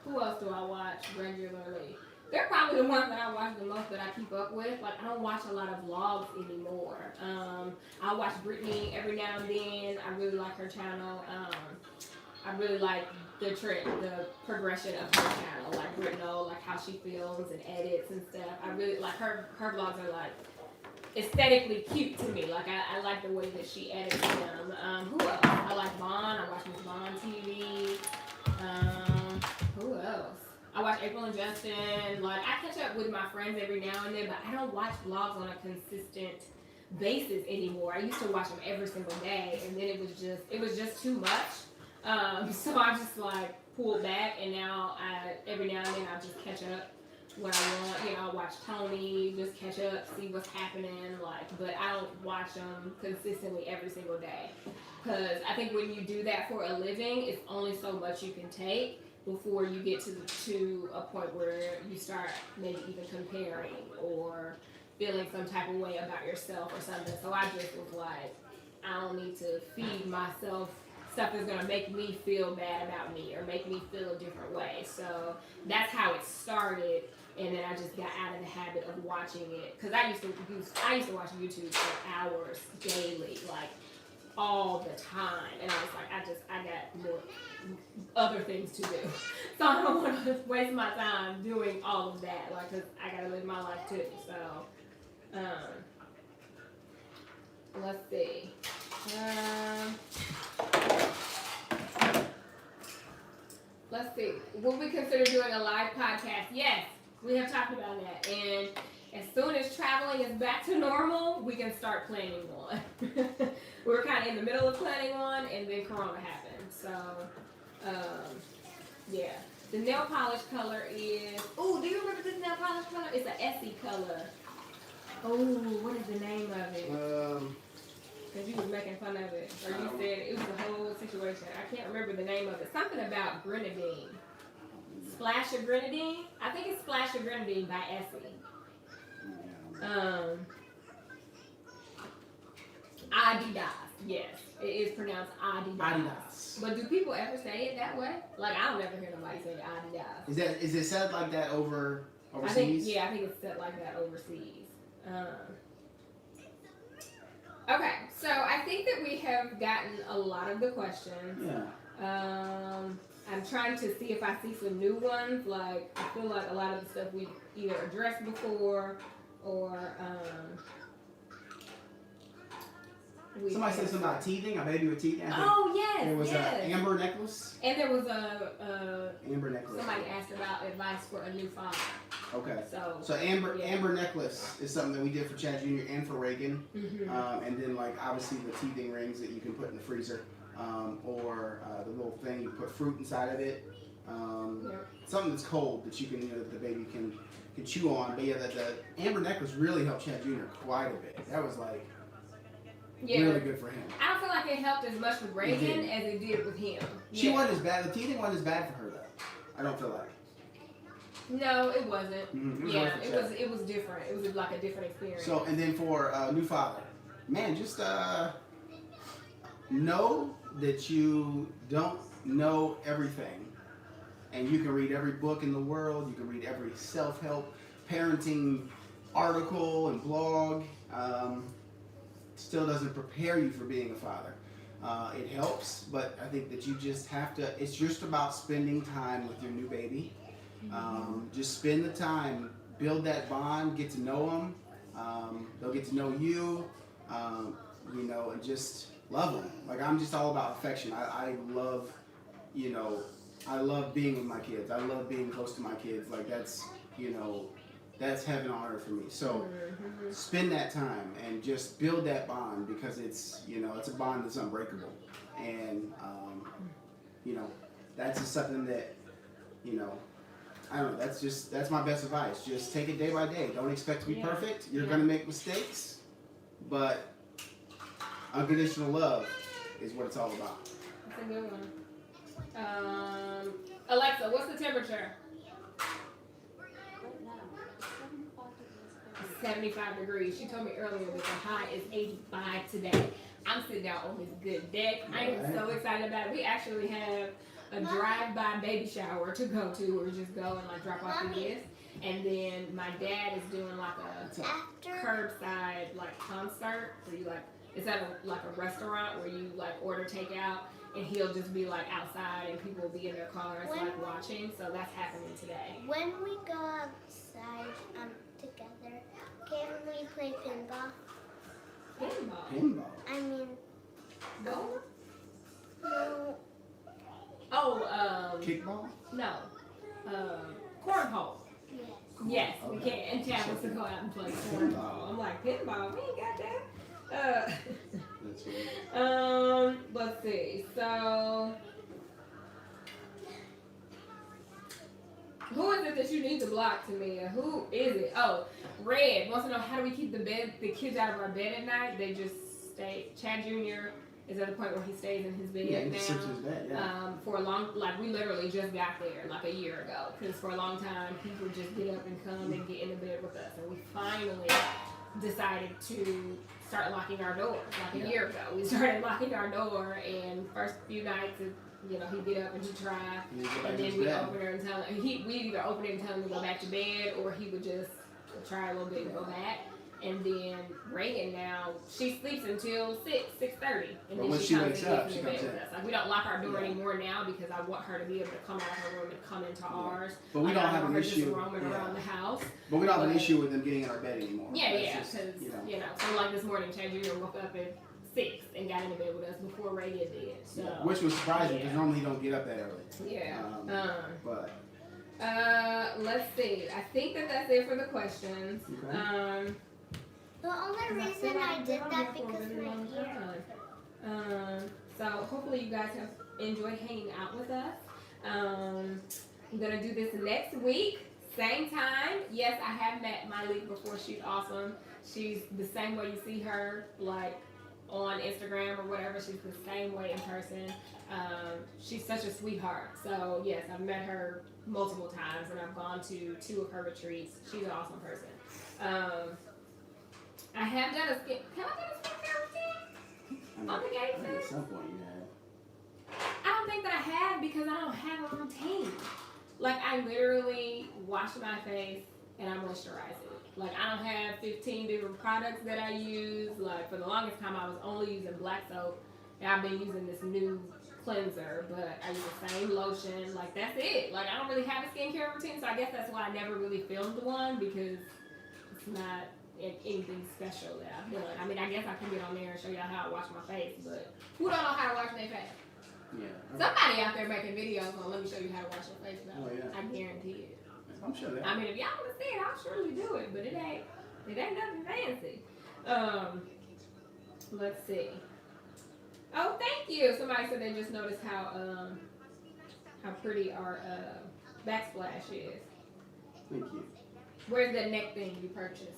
Who else do I watch regularly? They're probably the ones that I watch the most that I keep up with. Like, I don't watch a lot of vlogs anymore. I watch Brittany every now and then. I really like her channel. I really like the progression of her channel. Like, Brittany, like how she films and edits and stuff. I really like her vlogs are like aesthetically cute to me. Like, I like the way that she edits them. Who else? I like Vaughn. I watch Miss Vaughn TV. Who else? I watch April and Justin. Like, I catch up with my friends every now and then, but I don't watch vlogs on a consistent basis anymore. I used to watch them every single day, and then it was just too much. So I just like pulled back, and now every now and then I just catch up when I want. You know, I'll watch Tony, just catch up, see what's happening. Like, but I don't watch them consistently every single day, because I think when you do that for a living, it's only so much you can take before you get to a point where you start maybe even comparing or feeling some type of way about yourself or something. So I just was like, I don't need to feed myself stuff that's gonna make me feel bad about me or make me feel a different way. So that's how it started, and then I just got out of the habit of watching it, because I used to watch YouTube for hours daily, like all the time, and I was like, I got more other things to do, so I don't want to waste my time doing all of that, like, cause I gotta live my life too. So, let's see. Let's see. Will we consider doing a live podcast? Yes, we have talked about that, and as soon as traveling is back to normal, we can start planning one. We were kind of in the middle of planning one, and then Corona happened. So, yeah. The nail polish color is... Oh, do you remember this nail polish color? It's an Essie color. Oh, what is the name of it? Because you was making fun of it. Or you said it was a whole situation. I can't remember the name of it. Something about grenadine. Splash of Grenadine? I think it's Splash of Grenadine by Essie. Adidas. Yes, it is pronounced Adidas. But do people ever say it that way? Like, I don't ever hear nobody say Adidas. Is it said like that overseas? I think it's said like that overseas. Okay, so I think that we have gotten a lot of the questions. Yeah. I'm trying to see if I see some new ones. Like, I feel like a lot of the stuff we either addressed before or somebody said something about teething, a baby with teething. Oh, yes. There was an amber necklace. And there was a amber necklace. Somebody asked about advice for a new father. Okay. So amber necklace is something that we did for Chad Jr. and for Reagan. Mm-hmm. And then like obviously the teething rings that you can put in the freezer, or the little thing you put fruit inside of it. Something that's cold that you can that the baby can chew on. But yeah, the amber necklace really helped Chad Jr. quite a bit. That was like really good for him. I don't feel like it helped as much with Reagan as it did with him. She wasn't as bad. The teething wasn't as bad for her though. I don't feel like. No, it wasn't. Mm-hmm. It was different. It was like a different experience. So, and then for new father, man, just know that you don't know everything, and you can read every book in the world. You can read every self-help, parenting article and blog. Still doesn't prepare you for being a father. It helps, but I think that you just have to. It's just about spending time with your new baby. Just spend the time, build that bond, get to know them. They'll get to know you, and just love them. Like I'm just all about affection. I love, I love being with my kids. I love being close to my kids. Like that's heaven on earth for me. So spend that time and just build that bond because it's a bond that's unbreakable. And that's just something that I don't know. That's my best advice. Just take it day by day. Don't expect to be perfect. You're gonna make mistakes, but unconditional love is what it's all about. That's a good one. Alexa, what's the temperature? 75 degrees. She told me earlier that the high is 85 today. I'm sitting down on this good deck. I am so excited about it. We actually have a drive-by baby shower to go to, or just go and drop off the kids. And then my dad is doing a curbside concert where you it's at a restaurant where you order takeout, and he'll just be outside and people will be in their cars watching. So that's happening today. When we go outside together, can we play pinball? Pinball. I mean, go. No. Oh, kickball? No. Cornhole. Yes, okay. We can. And Chad wants to go out and play cornhole. I'm like, pinball? We ain't got that. That's right. Let's see. So, who is it that you need to block, Tamia? Who is it? Oh, Red wants to know, how do we keep the kids out of our bed at night? They just stay. Chad Jr. is at a point where he stays in his bed now. He sits in his bed, For a long, we literally just got there a year ago. Because for a long time, he would just get up and come and get in the bed with us. And we finally decided to start locking our doors. A year ago, we started locking our door, and first few nights, he'd get up and he'd try, and then we'd open her and tell him. We'd either open it and tell him to go back to bed, or he would just try a little bit and go back. And then Reagan now, she sleeps until 6:30, and then she comes and gets in the bed with us. We don't lock our door anymore now because I want her to be able to come out of her room and come into ours. But we don't have an issue. Just roaming around the house. But we don't have an issue with them getting in our bed anymore. Because So this morning, Chad Jr. woke up at 6 and got in the bed with us before Reagan did. So, which was surprising because normally he don't get up that early. But. Let's see. I think that's it for the questions. Okay. The only reason I did that because my ear. So hopefully you guys have enjoyed hanging out with us. I'm gonna do this next week, same time. Yes, I have met Myleik before. She's awesome. She's the same way you see her on Instagram or whatever. She's the same way in person. She's such a sweetheart. So yes, I've met her multiple times, and I've gone to 2 of her retreats. She's an awesome person. I have done a skin. Can I do a skincare routine? On the Gabe? At some point, you have. I don't think that I have because I don't have a routine. I literally wash my face and I moisturize it. Like, I don't have 15 different products that I use. Like, for the longest time, I was only using black soap. And I've been using this new cleanser, but I use the same lotion. Like, that's it. Like, I don't really have a skincare routine, so I guess that's why I never really filmed one, because it's not anything special that I've done. I mean, I guess I can get on there and show y'all how I wash my face, but who don't know how to wash their face? Yeah. Somebody out there making videos on let me show you how to wash your face now. Oh, yeah. I guarantee it. I'm sure that. I mean, if y'all want to see it, I'll surely do it, but it ain't nothing fancy. Let's see. Oh, thank you. Somebody said they just noticed how pretty our backsplash is. Thank you. Where's the neck thing you purchased?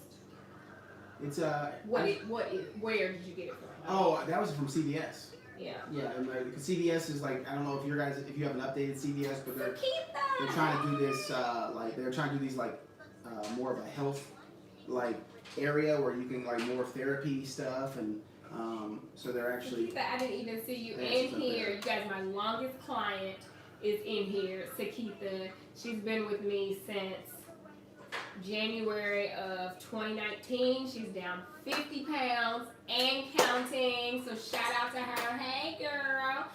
It's where did you get it from? Oh, that was from CVS. Yeah. Yeah, and because CVS is like, I don't know if you have an updated CVS, but they're trying to do this they're trying to do these more of a health area where you can more therapy stuff, and so they're actually. Sakita, I didn't even see you in here. You guys, my longest client is in here. Sakita, she's been with me since January of 2019. She's down 50 pounds and counting. So shout out to her. Hey girl.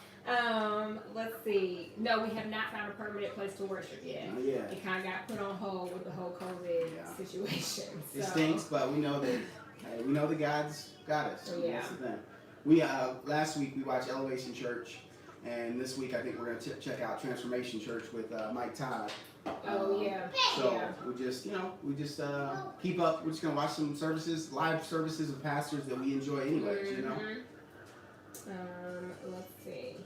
Let's see. No, we have not found a permanent place to worship yet. Yeah. It kind of got put on hold with the whole COVID situation. So. It stinks, but we know that God's got us. So, yeah. That's the thing. We last week we watched Elevation Church, and this week I think we're gonna check out Transformation Church with Mike Todd. Oh yeah. So yeah. we just keep up. We're just gonna watch some live services of pastors that we enjoy anyways. Mm-hmm. You know. Let's see.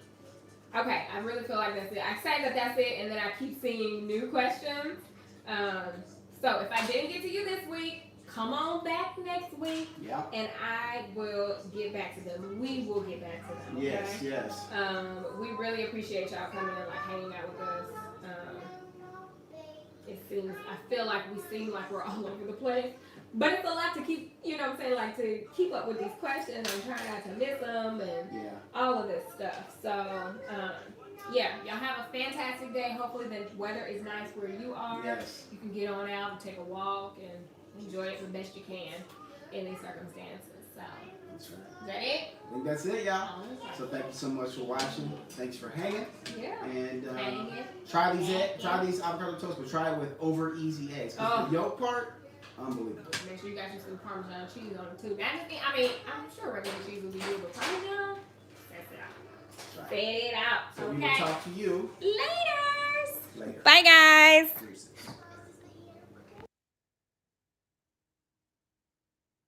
Okay, I really feel like that's it. I say that that's it, and then I keep seeing new questions. So if I didn't get to you this week, come on back next week, and I will get back to them. We will get back to them. Okay? Yes. We really appreciate y'all coming and hanging out with us. I feel like we seem like we're all over the place, but it's a lot to keep, to keep up with these questions and try not to miss them and all of this stuff. So, y'all have a fantastic day. Hopefully the weather is nice where you are. Yes. You can get on out and take a walk and enjoy it the best you can in these circumstances. So, that's right. Is that it? I think that's it, y'all. So thank you so much for watching. Thanks for hanging. Yeah. And try these avocado toast, but try it with over easy eggs. Because the yolk part, unbelievable. Make sure you got some Parmesan cheese on it too. I'm sure regular cheese will be good, but Parmesan, that's it out. Right. Set it out. So okay. we will talk to you later. later. Bye, guys. Deuces.